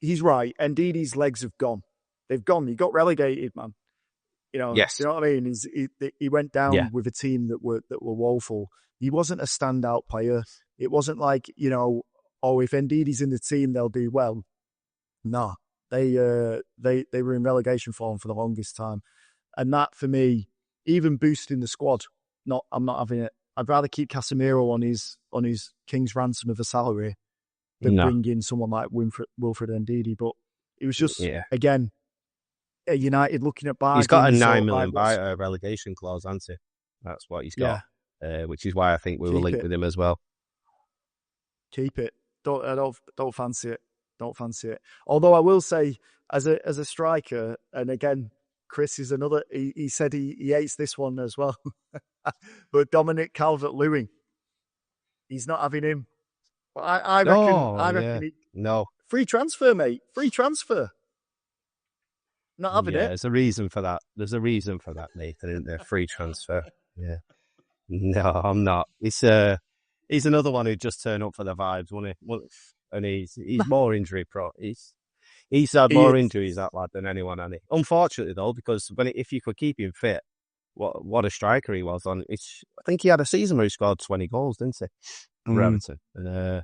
he's right. Ndidi's legs have gone. They've gone. He got relegated, man. You know, yes. Do you know what I mean? He went down with a team that were woeful. He wasn't a standout player. It wasn't like, you know, oh, if Ndidi's in the team, they'll do well. No, they were in relegation form for the longest time, and that for me, even boosting the squad, I'm not having it. I'd rather keep Casemiro on his king's ransom of a salary than bring in someone like Wilfred Ndidi. But It was just, Yeah. again, United looking at He's got a bargains or 9 like million what's relegation clause, hasn't he? That's what he's got, yeah, which is why I think we were keep linked it, with him as well. keep it. Don't fancy it. Don't fancy it. Although I will say, as a striker, and again, Chris is another. He said he hates this one as well. But Dominic Calvert-Lewin, he's not having him. But I reckon Oh, yeah. he, No. free transfer, mate. Free transfer. Not having Yeah, it. there's a reason for that. There's a reason for that, Nathan, isn't there? Free transfer. Yeah. No, I'm not. He's another one who just turned up for the vibes, wasn't he? And he's more injury pro. He's had He more is. injuries, that lad, than anyone, hasn't he? Unfortunately, though, because if you could keep him fit, what a striker he was on. I think he had a season where he scored 20 goals, didn't he? For Everton. And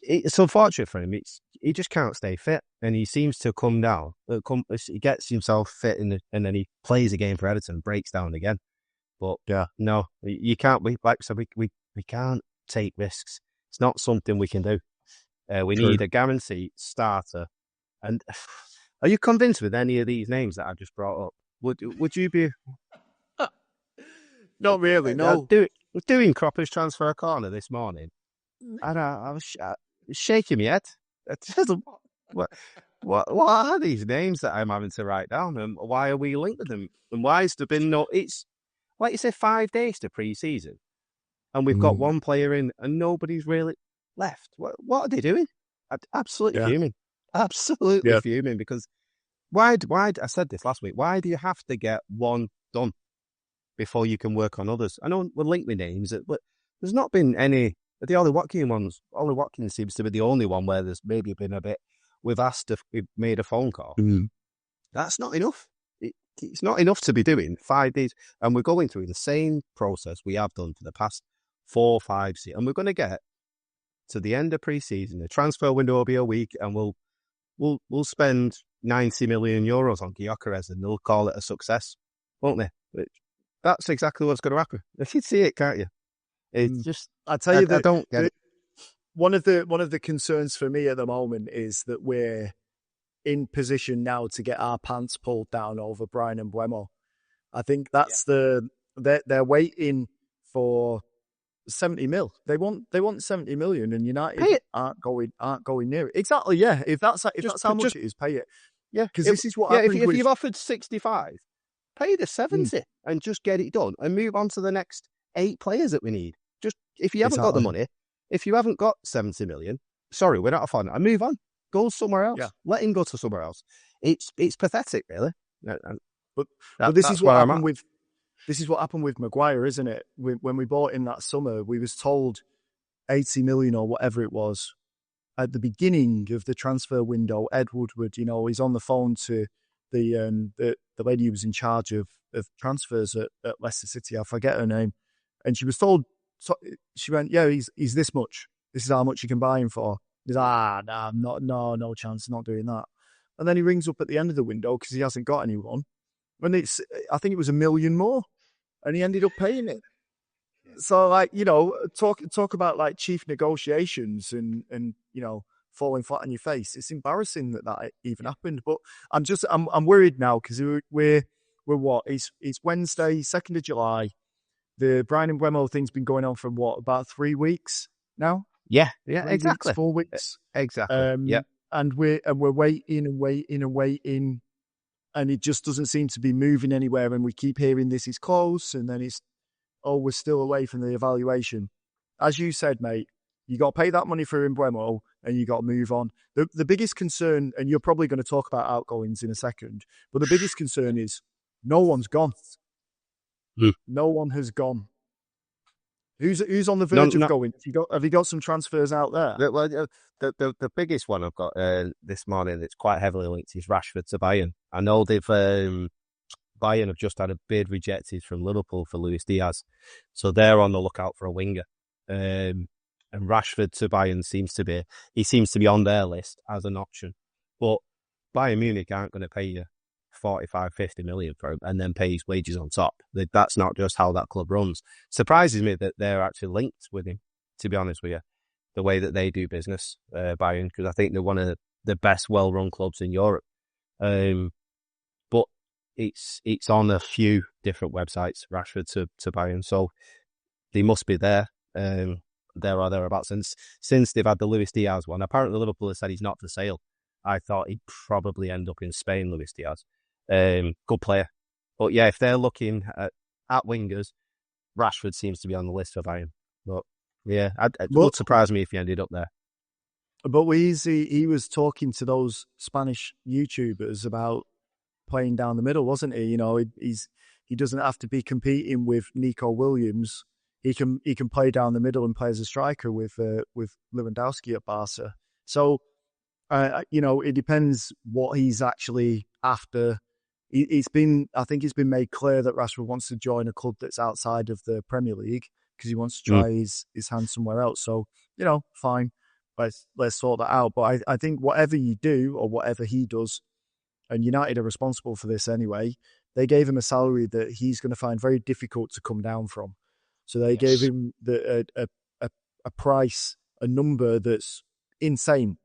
it's unfortunate for him. He just can't stay fit, and he seems to come down. He gets himself fit, and then he plays a game for Everton, breaks down again. But Yeah. no, you can't. We can't take risks. It's not something we can do. We True. need a guaranteed starter. And are you convinced with any of these names that I just brought up? Would you be Not really. No. doing Cropper's transfer corner this morning? And I was shaking my head. What are these names that I'm having to write down, and why are we linked with them? And why has there been no? It's like you say, 5 days to pre-season, and we've got one player in, and nobody's really left. What are they doing? Absolutely Yeah. fuming. Absolutely fuming, because why? I said this last week. Why do you have to get one done before you can work on others? I know we're linked with names, but there's not been any. The Ollie Watkins seems to be the only one where there's maybe been a bit. We've asked if we've made a phone call. That's not enough. It's not enough to be doing 5 days, and we're going through the same process we have done for the past 4 or 5 seasons, and we're going to get to the end of pre-season. The transfer window will be a week, and we'll spend 90 million euros on Gyökeres, and they'll call it a success, won't they? That's exactly what's going to happen. You can see it, can't you? It's just, I tell you I don't get it. One of the concerns for me at the moment is that we're in position now to get our pants pulled down over Bryan Mbuemo. I think that's they're waiting for 70 mil. They want 70 million, and United aren't going near it. Exactly, yeah. If that's how much it is, pay it. Yeah, because this is what if happens with. you've offered 65, pay the 70 and just get it done and move on to the next 8 players that we need. Just if you haven't got the money, if you haven't got 70 million, sorry, we're not on. And move on. Go somewhere else. Yeah. Let him go to somewhere else. It's pathetic, really. But this is what happened with. This is what happened with Maguire, isn't it? When we bought him that summer, we was told 80 million or whatever it was at the beginning of the transfer window. Ed Woodward, he's on the phone to the lady who was in charge of transfers at Leicester City. I forget her name, and she was told. So she went, yeah, he's this much. This is how much you can buy him for. He's no chance, not doing that. And then he rings up at the end of the window because he hasn't got anyone. And I think it was 1 million more, and he ended up paying it. So, talk about like chief negotiations and falling flat on your face. It's embarrassing that even happened. But I'm worried now because we're what? It's Wednesday, 2nd of July. The Bryan Mbuemo thing's been going on for about 3 weeks now. Yeah, 3 exactly. weeks, 4 weeks, exactly. Yeah, and we're waiting and waiting and waiting. And it just doesn't seem to be moving anywhere. And we keep hearing this is close. And then we're still away from the evaluation. As you said, mate, you got to pay that money for Mbuemo and you got to move on. The biggest concern, and you're probably going to talk about outgoings in a second, but the biggest concern is no one's gone. No one has gone. Who's on the verge of going? Have you got some transfers out there? Well, the biggest one I've got this morning that's quite heavily linked is Rashford to Bayern. I know Bayern have just had a bid rejected from Liverpool for Luis Diaz, so they're on the lookout for a winger. And Rashford to Bayern seems to be on their list as an option, but Bayern Munich aren't going to pay you 45, 50 million for him and then pay his wages on top. That's not just how that club runs. Surprises me that they're actually linked with him, to be honest with you, the way that they do business, Bayern, because I think they're one of the best well-run clubs in Europe. But it's on a few different websites, Rashford to Bayern, so they must be there. There or thereabouts. Since they've had the Luis Diaz one, apparently Liverpool has said he's not for sale. I thought he'd probably end up in Spain, Luis Diaz. Good player. But yeah, if they're looking at wingers, Rashford seems to be on the list for Bayern. But yeah, it But would surprise me if he ended up there. he was talking to those Spanish YouTubers about playing down the middle, wasn't he? You know, he doesn't have to be competing with Nico Williams. He can play down the middle and play as a striker with Lewandowski at Barca. So you know, it depends what he's actually after. I think it's been made clear that Rashford wants to join a club that's outside of the Premier League because he wants to try his hand somewhere else. So, you know, fine, let's sort that out. But I think whatever you do or whatever he does, and United are responsible for this anyway, they gave him a salary that he's going to find very difficult to come down from. So they gave Yes. him a price, a number that's insane.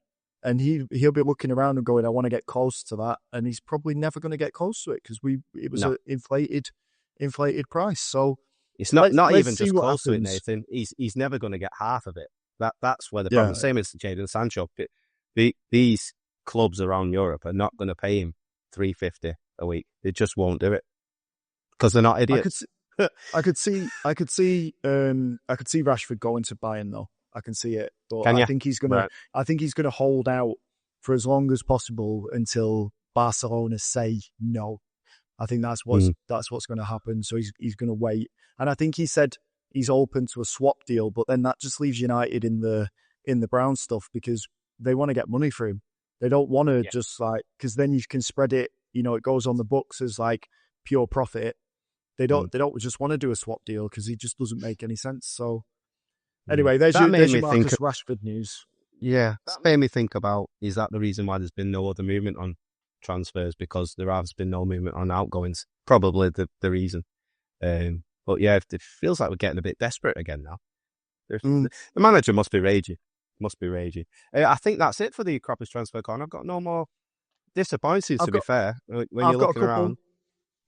And he'll be looking around and going, I want to get close to that. And he's probably never going to get close to it because it was No, an inflated price. So it's not let's even see just what close to it, happens. Nathan. He's never going to get half of it. That's where the problem. Yeah, Same as Jadon Sancho. These clubs around Europe are not going to pay him $350 a week. They just won't do it because they're not I could idiots. see, I could see Rashford going to Bayern though. I can see it, but Can you? Right. I think he's gonna hold out for as long as possible until Barcelona say no. I think Mm. that's what's going to happen. So he's going to wait, and I think he said he's open to a swap deal, but then that just leaves United in the brown stuff because they want to get money for him. They don't want to Yeah. just like because then you can spread it. You know, it goes on the books as like pure profit. Mm. They don't just want to do a swap deal because he just doesn't make any sense. So Mm. anyway, That made there's your me think. Marcus Rashford news. Yeah, that made me think about, is that the reason why there's been no other movement on transfers? Because there has been no movement on outgoings. Probably the reason. But yeah, it feels like we're getting a bit desperate again now. Mm. The manager must be raging. Must be raging. I think that's it for the Crappers Transfer Corner. I've got no more disappointments, I've to be got fair, when I've you're got a looking couple. around.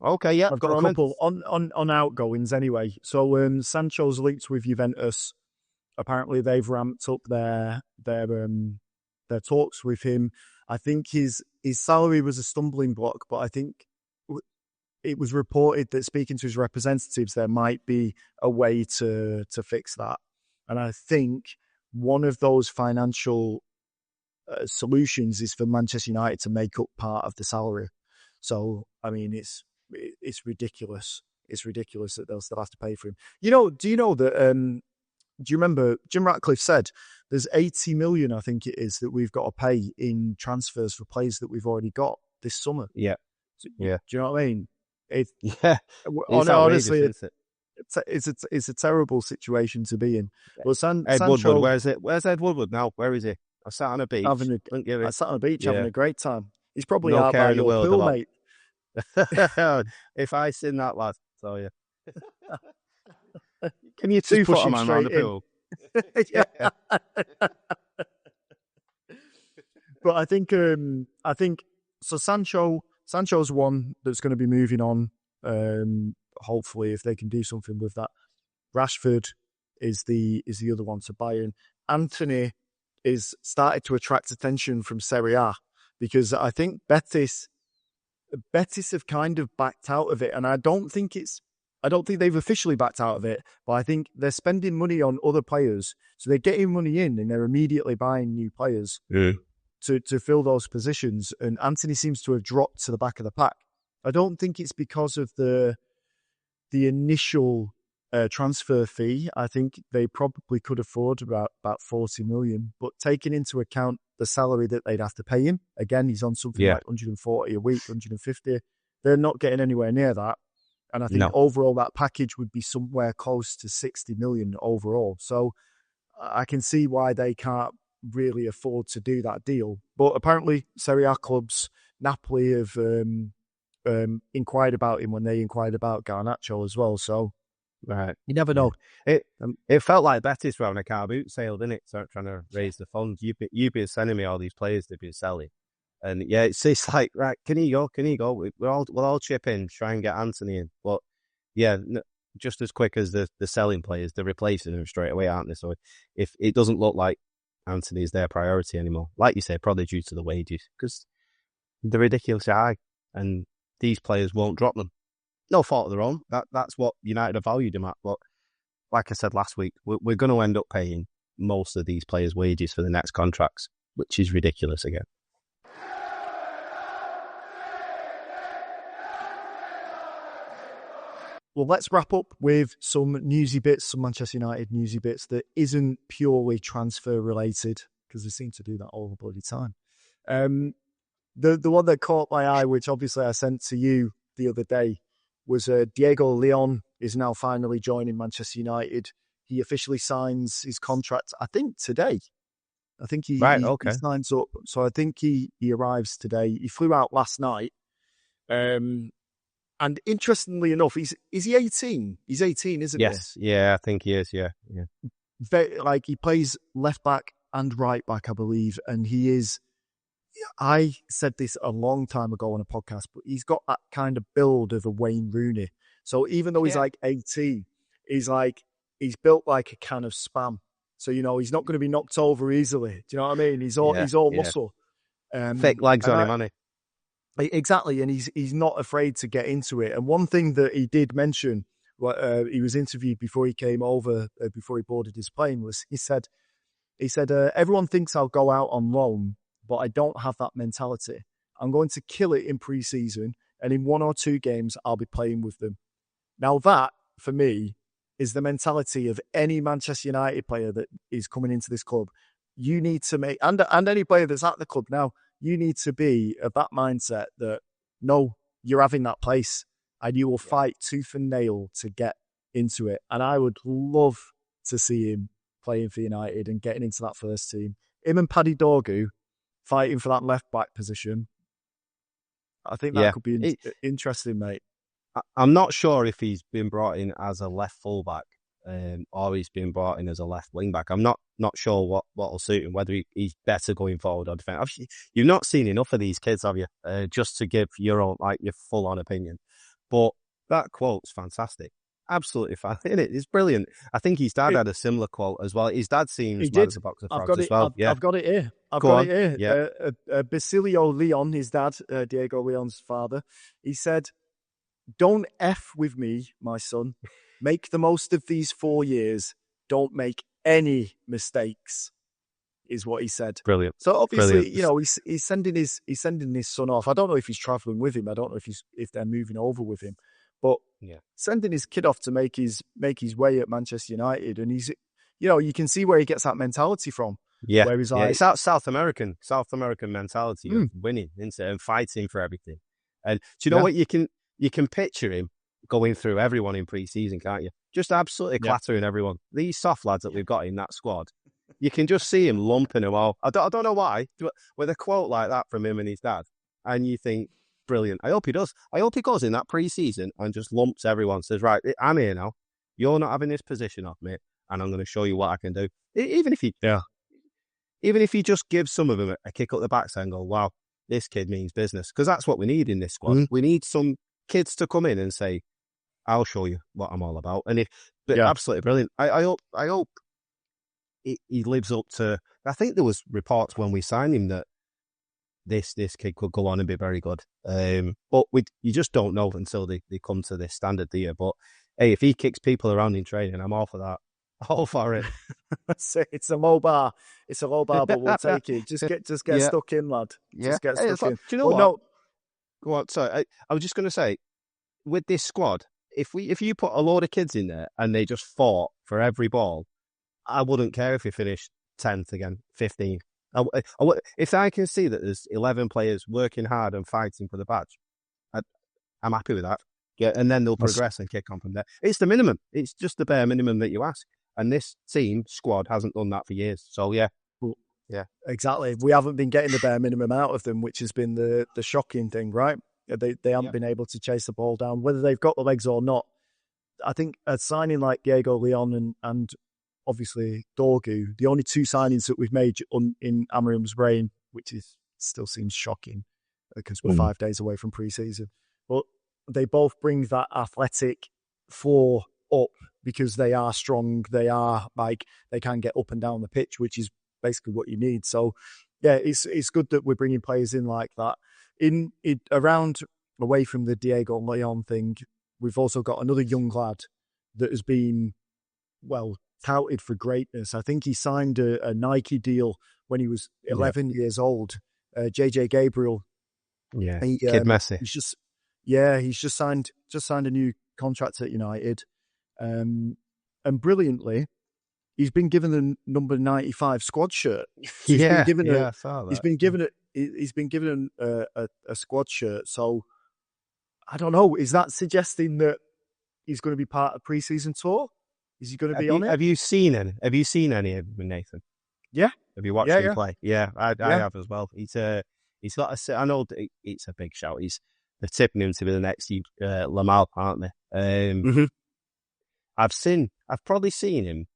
Okay, yeah, I've got a throw 'em in. couple on outgoings anyway. So Sancho's linked with Juventus. Apparently they've ramped up their talks with him. I think his salary was a stumbling block, but I think it was reported that speaking to his representatives, there might be a way to fix that. And I think one of those financial solutions is for Manchester United to make up part of the salary. So I mean, it's ridiculous. It's ridiculous that they'll still have to pay for him. You know? Do you know that? Do you remember Jim Ratcliffe said there's 80 million, I think it is, that we've got to pay in transfers for players that we've already got this summer. Yeah, So, yeah, do you know what I mean? It yeah. It's outrageous, honestly, isn't it? it's a terrible situation to be in. But Ed Woodward, Sancho where's it? Where's Ed Woodward now? Where is he? I sat on a beach. having Don't give I it. sat on the beach having Yeah, a great time. He's probably no out care by in the your world pool, about. mate. If I seen that lad, tell you. Can you Just push 2 foot a him man round straight the in. pool? Yeah. But I think so. Sancho's one that's going to be moving on. Hopefully, if they can do something with that. Rashford is the other one to Bayern. Anthony is started to attract attention from Serie A because I think Betis have kind of backed out of it, and I don't think they've officially backed out of it, but I think they're spending money on other players, so they're getting money in and they're immediately buying new players Yeah. to fill those positions. And Anthony seems to have dropped to the back of the pack. I don't think it's because of the initial transfer fee. I think they probably could afford about 40 million, but taking into account the salary that they'd have to pay him, again, he's on something Yeah. like 140 a week, 150. They're not getting anywhere near that. And I think No. overall that package would be somewhere close to 60 million overall. So I can see why they can't really afford to do that deal. But apparently, Serie A clubs, Napoli have inquired about him when they inquired about Garnacho as well. So Right. You never Yeah. know. It Um, it felt like Betis were having a car boot sale, didn't it? So trying to raise the funds. You've been sending me all these players they've been selling. And yeah, it's like, right, can you go? Can you go? We'll all chip in, try and get Anthony in. But yeah, just as quick as the selling players, they're replacing them straight away, aren't they? So if it doesn't look like Anthony is their priority anymore, like you say, probably due to the wages, because they're ridiculously high, and these players won't drop them. No fault of their own. That's what United have valued him at. But like I said last week, we're going to end up paying most of these players' wages for the next contracts, which is ridiculous again. Well, let's wrap up with some newsy bits, some Manchester United newsy bits that isn't purely transfer related, because they seem to do that all the bloody time. The one that caught my eye, which obviously I sent to you the other day, was Diego Leon is now finally joining Manchester United. He officially signs his contract, I think, today. I think Right, he okay. signs up. So I think he arrives today. He flew out last night. And interestingly enough, is he 18? He's 18, isn't he? Yes, yeah, I think he is, yeah. Like he plays left back and right back, I believe, and he is. I said this a long time ago on a podcast, but he's got that kind of build of a Wayne Rooney. So even though he's Yeah. like 18, he's built like a can of spam. So he's not going to be knocked over easily. Do you know what I mean? He's Yeah, all yeah. muscle. Fake legs And on him, hasn't exactly, and he's not afraid to get into it. And one thing that he did mention, he was interviewed before he came over, before he boarded his plane, was he said everyone thinks I'll go out on loan, but I don't have that mentality. I'm going to kill it in pre-season, and in 1 or 2 games, I'll be playing with them. Now that, for me, is the mentality of any Manchester United player that is coming into this club. You need to make, and any player that's at the club now, you need to be of that mindset that, no, you're having that place and you will he? fight tooth and nail to get into it. And I would love to see him playing for United and getting into that first team. Him and Paddy Dorgu fighting for that left back position. I think that Yeah. could be interesting, mate. I'm not sure if he's been brought in as a left fullback or he's been brought in as a left wing back. I'm not sure what will suit him, whether he's better going forward or defense. You've not seen enough of these kids, have you? Just to give your own, like, your full on opinion. But that quote's fantastic. Absolutely fantastic. It's brilliant. I think his dad had a similar quote as well. His dad seems He mad did. as a box of I've frogs got as it. well. Yeah. I've got it here. Go on. Yeah. Basilio Leon, his dad, Diego Leon's father, he said, "Don't F with me, my son. Make the most of these 4 years. Don't make any mistakes," is what he said. Brilliant. So obviously, Brilliant. he's sending his son off. I don't know if he's traveling with him. I don't know if they're moving over with him, but Yeah. sending his kid off to make his way at Manchester United, and he's, you can see where he gets that mentality from. Yeah, Where he's yeah, like, it's that South American mentality of mm, winning, isn't it, and fighting for everything. And do you know yeah, what, you can picture him going through everyone in pre-season, can't you? Just absolutely yeah, clattering everyone. These soft lads that we've got in that squad, you can just see him lumping them all. I don't know why, but with a quote like that from him and his dad, and you think, brilliant. I hope he does. I hope he goes in that pre-season and just lumps everyone. Says, right, I'm here now. You're not having this position off me, and I'm going to show you what I can do. Even if he yeah. even if you just give some of them a kick up the backside and go, wow, this kid means business. Because that's what we need in this squad. Mm, We need some kids to come in and say, I'll show you what I'm all about. But yeah. absolutely brilliant. I hope he lives up to, I think there was reports when we signed him that this kid could go on and be very good. But you just don't know until they come to this standard, do you? But hey, if he kicks people around in training, I'm all for that. All for it. It's a low bar. It's a low bar, but we'll take it. Just get Yeah, stuck in, lad. yeah. Just get Hey, stuck in. do you know But what? no, Go on. Sorry, I was just going to say, with this squad, if you put a load of kids in there and they just fought for every ball, I wouldn't care if we finished 10th again, 15th. If I can see that there's 11 players working hard and fighting for the badge, I'm happy with that. Yeah, and then they'll progress and kick on from there. It's the minimum. It's just the bare minimum that you ask. And this squad hasn't done that for years. So yeah. Yeah. exactly. We haven't been getting the bare minimum out of them, which has been the shocking thing, right? They haven't been able to chase the ball down, whether they've got the legs or not. I think a signing like Diego Leon and obviously Dorgu, the only two signings that we've made in Amarim's brain, which is still seems shocking because we're 5 days away from pre-season, but they both bring that athletic floor up because they are strong. They are like they can get up and down the pitch, which is basically what you need. So yeah, it's good that we're bringing players in like that. In around away from the Diego Leon thing, we've also got another young lad that has been well touted for greatness. I think he signed a Nike deal when he was 11 years old. JJ Gabriel. Yeah, Kid Messi. He's just signed a new contract at United, and brilliantly, he's been given the number 95 squad shirt. So he's been given I saw that. He's been given a squad shirt. So I don't know. Is that suggesting that he's going to be part of pre-season tour? Is he going to be on it? Have you seen any? Have you seen any of him, Nathan? Yeah. Have you watched him play? Yeah, I have as well. He's got a. I know it's a big shout. They're tipping him to be the next Lamal, aren't they? I've probably seen him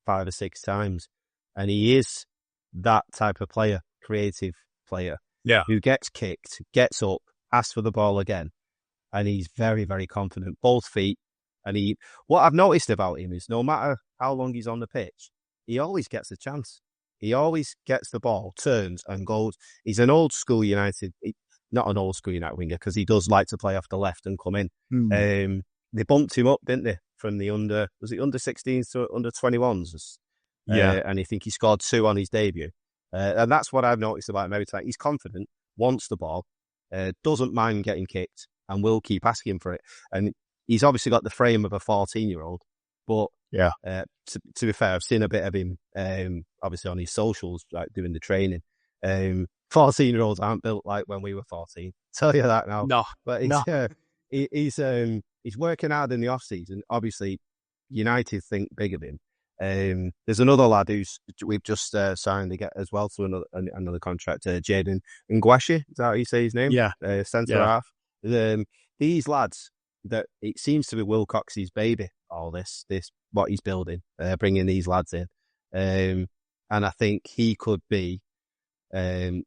5 or 6 times, and he is that type of player, creative player, who gets kicked, gets up, asks for the ball again, and he's very, very confident, both feet. And what I've noticed about him is no matter how long he's on the pitch, he always gets a chance. He always gets the ball, turns and goes. He's an old school United, not an old school United winger, because he does like to play off the left and come in. They bumped him up, didn't they? From the under 16s to under 21s. And I think he scored 2 on his debut. And that's what I've noticed about him every time. He's confident, wants the ball, doesn't mind getting kicked, and will keep asking for it. And he's obviously got the frame of a 14-year-old, but to be fair, I've seen a bit of him, obviously on his socials, like doing the training. 14-year-olds aren't built like when we were 14. Tell you that now. No, but he's working hard in the off season. Obviously, United think big of him. There's another lad we've just signed to get as well to another contract, Jaden Ngwashi. Is that how you say his name? Yeah, centre half. These lads, that it seems to be Wilcox's baby. All this what he's building, bringing these lads in, and I think he could be the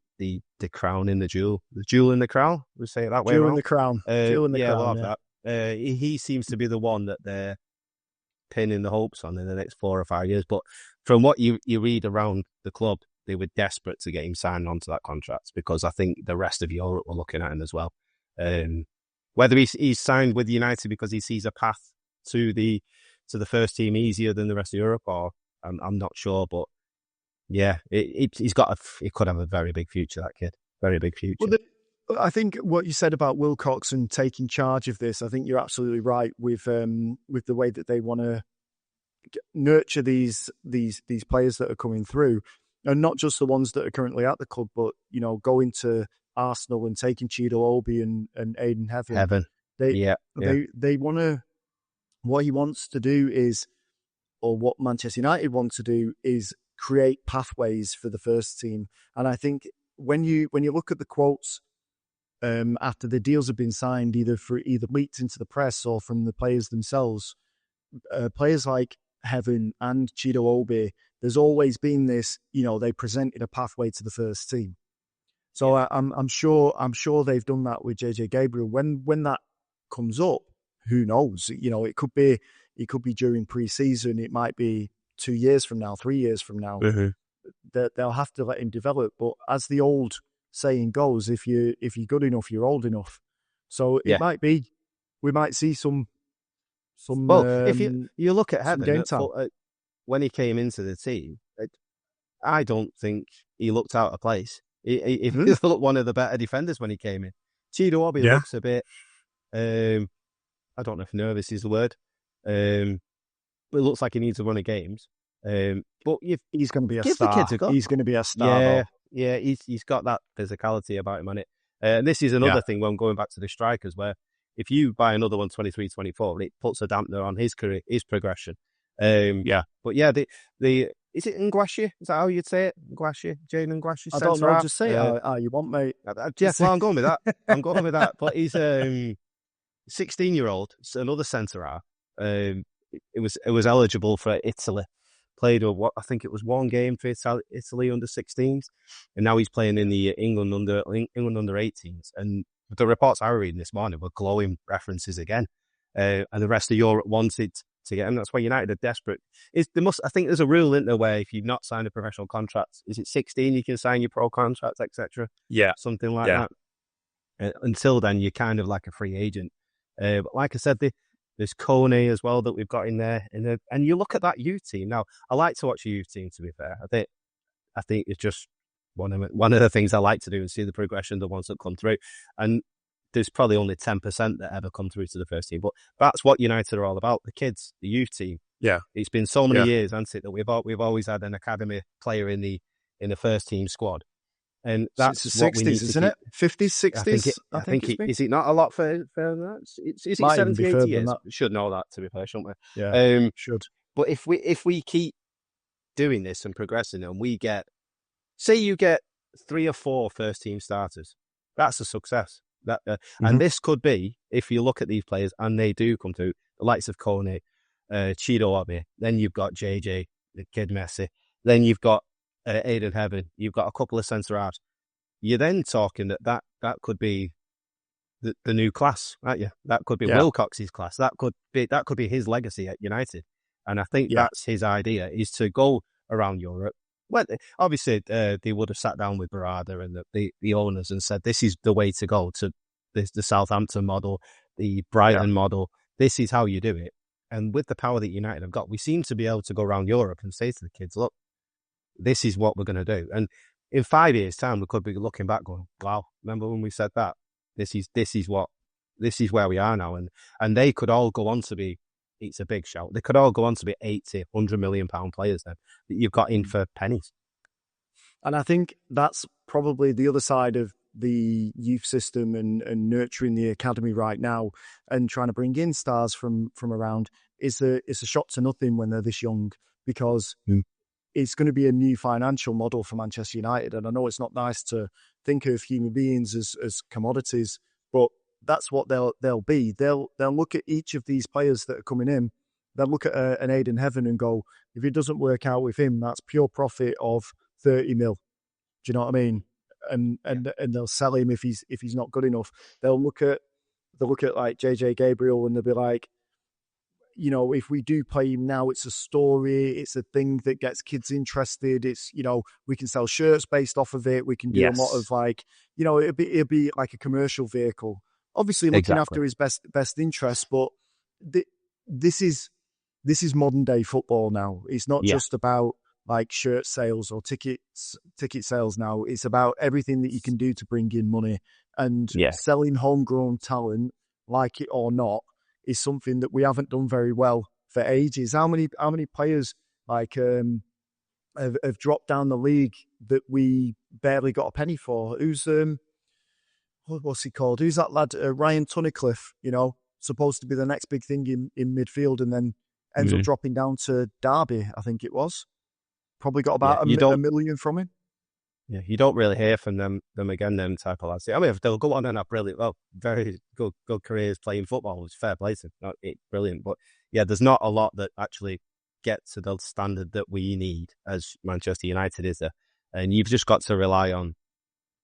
crown in the jewel in the crown. We say it that way. Jewel in the crown. Jewel in the crown. I love that. He seems to be the one that they're pinning the hopes on in the next 4 or 5 years. But from what you read around the club, they were desperate to get him signed onto that contract because I think the rest of Europe were looking at him as well. Whether he's signed with United because he sees a path to the first team easier than the rest of Europe, or I'm not sure, but yeah, he could have a very big future. That kid, very big future. Well, I think what you said about Wilcox and taking charge of this, I think you're absolutely right with the way that they want to nurture these players that are coming through, and not just the ones that are currently at the club, but going to Arsenal and taking Chido Obi and Aiden Heaven. They want to. What he wants to do is, or what Manchester United want to do is create pathways for the first team. And I think when you look at the quotes after the deals have been signed, either leaked into the press or from the players themselves, players like Heaven and Chido Obi, there's always been this. They presented a pathway to the first team. So I'm sure they've done that with JJ Gabriel. When that comes up, who knows? It could be during pre-season. It might be 2 years from now, 3 years from now. They'll have to let him develop. But as the old saying goes, if you're good enough, you're old enough. So it might be we might see some. Well, if you look at Heaven game time. When he came into the team, I don't think he looked out of place. He looked one of the better defenders when he came in. Chido Obi looks a bit. I don't know if nervous is the word. But it looks like he needs to run of games. But he's going to be a give star. The kid a go. He's going to be a star. Yeah. He's got that physicality about him on it. And this is another thing when going back to the strikers, where if you buy another one 23, 24, it puts a dampener on his career, his progression. But the is it Ngwashi? Is that how you'd say it? Ngwashi, Jaden Ngwashi. I don't know. Just say it how you want, mate. Well, I'm going with that. But he's 16-year-old, another centre half. It was eligible for Italy. Played what I think it was one game for Italy under 16s, and now he's playing in the England under 18s. And the reports I was reading this morning were glowing references again, and the rest of Europe wanted to get him. That's why United are desperate. I think there's a rule in there where if you've not signed a professional contract, is it 16 you can sign your pro contract, etc. Yeah, Something like yeah. that. Until then, you're kind of like a free agent. But like I said, there's Kone as well that we've got in there, and you look at that youth team. Now, I like to watch a youth team. To be fair, I think it's just one of the things I like to do and see the progression of the ones that come through. And there's probably only 10% that ever come through to the first team, but that's what United are all about. The kids, the youth team. Yeah, It's been so many yeah. years, hasn't it, that we've always had an academy player in the first team squad. And Since the that's what we need 60s, to isn't keep. it? 50s, I think it. 60s, I I think think it's it been. is. It not a lot for that. Is it Might even be 70, 80 further than years? that. We should know that, to be fair, shouldn't Yeah, we? should. But if we keep doing this and progressing, and say you get 3 or 4 first team starters, that's a success. And Hmm. this could be, if you look at these players and they do come to the likes of Kone, Chido Obi, then you've got JJ, the kid Messi, then you've got Aiden Heaven, you've got a couple of centre halves. You're then talking that could be the new class, aren't you? That could be Yeah, Wilcox's class. That could be his legacy at United. And I think yeah, that's his idea, is to go around Europe. Well, obviously, they would have sat down with Barada and the owners and said, this is the way to go to the Southampton model, the yeah. Brighton model. This is how you do it. And with the power that United have got, we seem to be able to go around Europe and say to the kids, look, this is what we're going to do. And in 5 years' time, we could be looking back going, wow, remember when we said that? This is where we are now. And they could all go on to be, it's a big shout. They could all go on to be 80, £100 million players then that you've got in for pennies. And I think that's probably the other side of the youth system and nurturing the academy right now and trying to bring in stars from around is it's a shot to nothing when they're this young because it's going to be a new financial model for Manchester United. And I know it's not nice to think of human beings as commodities, but that's what they'll be. They'll look at each of these players that are coming in. They'll look at an Aiden Heaven and go, if it doesn't work out with him, that's pure profit of 30 mil. Do you know what I mean? And they'll sell him if he's not good enough. They'll look at like JJ Gabriel and they'll be like, you know, if we do play him now, it's a story, it's a thing that gets kids interested. It's, you know, we can sell shirts based off of it. We can do a lot of Yes, like, you know, it'll be like a commercial vehicle. Obviously looking exactly. after his best interests, but th- this is modern day football now. It's not Yeah, just about like shirt sales or ticket sales now. It's about everything that you can do to bring in money and yeah, selling homegrown talent, like it or not, is something that we haven't done very well for ages. How many players like have dropped down the league that we barely got a penny for? Who's what's he called? Who's that lad? Ryan Tunnicliffe, you know, supposed to be the next big thing in midfield and then ends up Mhm. dropping down to Derby, I think it was. Probably got Yeah. about You a don't. million from him. Yeah, you don't really hear from them again. Them type of lads. I mean, if they'll go on and have brilliant, well, very good careers playing football. It's fair play to them. Brilliant. But yeah, there's not a lot that actually get to the standard that we need as Manchester United is there, and you've just got to rely on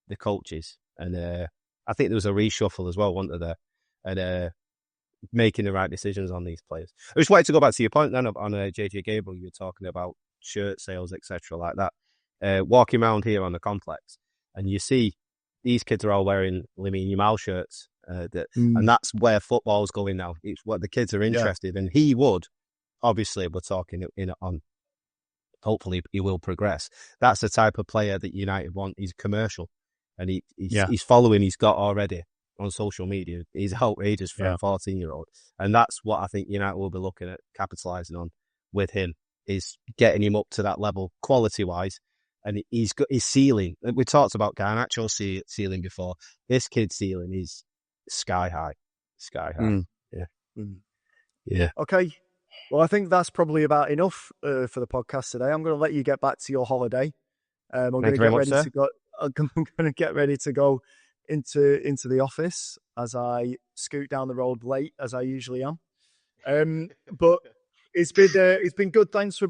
the coaches. And I think there was a reshuffle as well, wasn't there? And making the right decisions on these players. I just wanted to go back to your point then on JJ Gabriel. You were talking about shirt sales, etc., like that. Walking around here on the complex, and you see these kids are all wearing Lamine Yamal shirts. And Mm, that's where football's going now. It's what the kids are yeah, interested in. He would, obviously, we're talking in on. Hopefully, he will progress. That's the type of player that United want. He's commercial, and yeah, he's following. He's got already on social media. He's outrageous for a yeah. 14-year-old, and that's what I think United will be looking at capitalising on with him, is getting him up to that level quality wise. And he's got his ceiling. We talked about Garnacho's ceiling before. This kid's ceiling is sky high, sky high. Mm, Yeah, mm. yeah. Okay. Well, I think that's probably about enough for the podcast today. I'm going to let you get back to your holiday. I'm going Thank to you very get much, ready sir. to go. I'm going to get ready to go into the office as I scoot down the road late as I usually am. But it's been good. Thanks for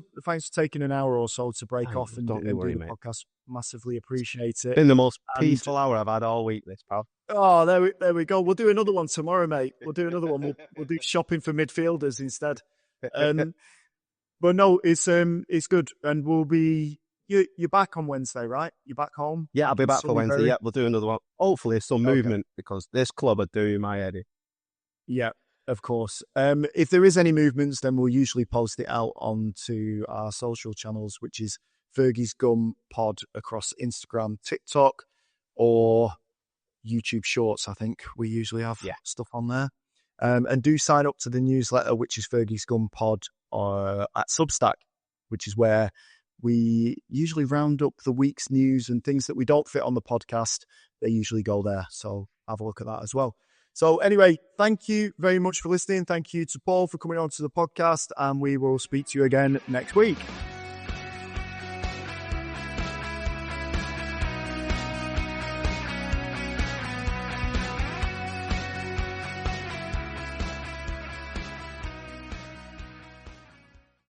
taking an hour or so to break off and Don't you do worry, the mate. podcast. Massively appreciate it. Been the most And peaceful hour I've had all week, this, pal. oh, there we go. We'll do another one tomorrow, mate. We'll do another one. We'll do shopping for midfielders instead. But no, it's good, and we'll be. You're back on Wednesday, right? You're back home. Yeah, I'll be in back for Wednesday. Sunnybury? Yeah, we'll do another one. Hopefully, some Okay. movement because this club are doing my head in. Yeah, of course. If there is any movements, then we'll usually post it out onto our social channels, which is Fergie's Gum Pod across Instagram, TikTok, or YouTube Shorts. I think we usually have stuff on there. And do sign up to the newsletter, which is Fergie's Gum Pod at Substack, which is where we usually round up the week's news and things that we don't fit on the podcast. They usually go there. So have a look at that as well. So anyway, thank you very much for listening. Thank you to Paul for coming on to the podcast, and we will speak to you again next week.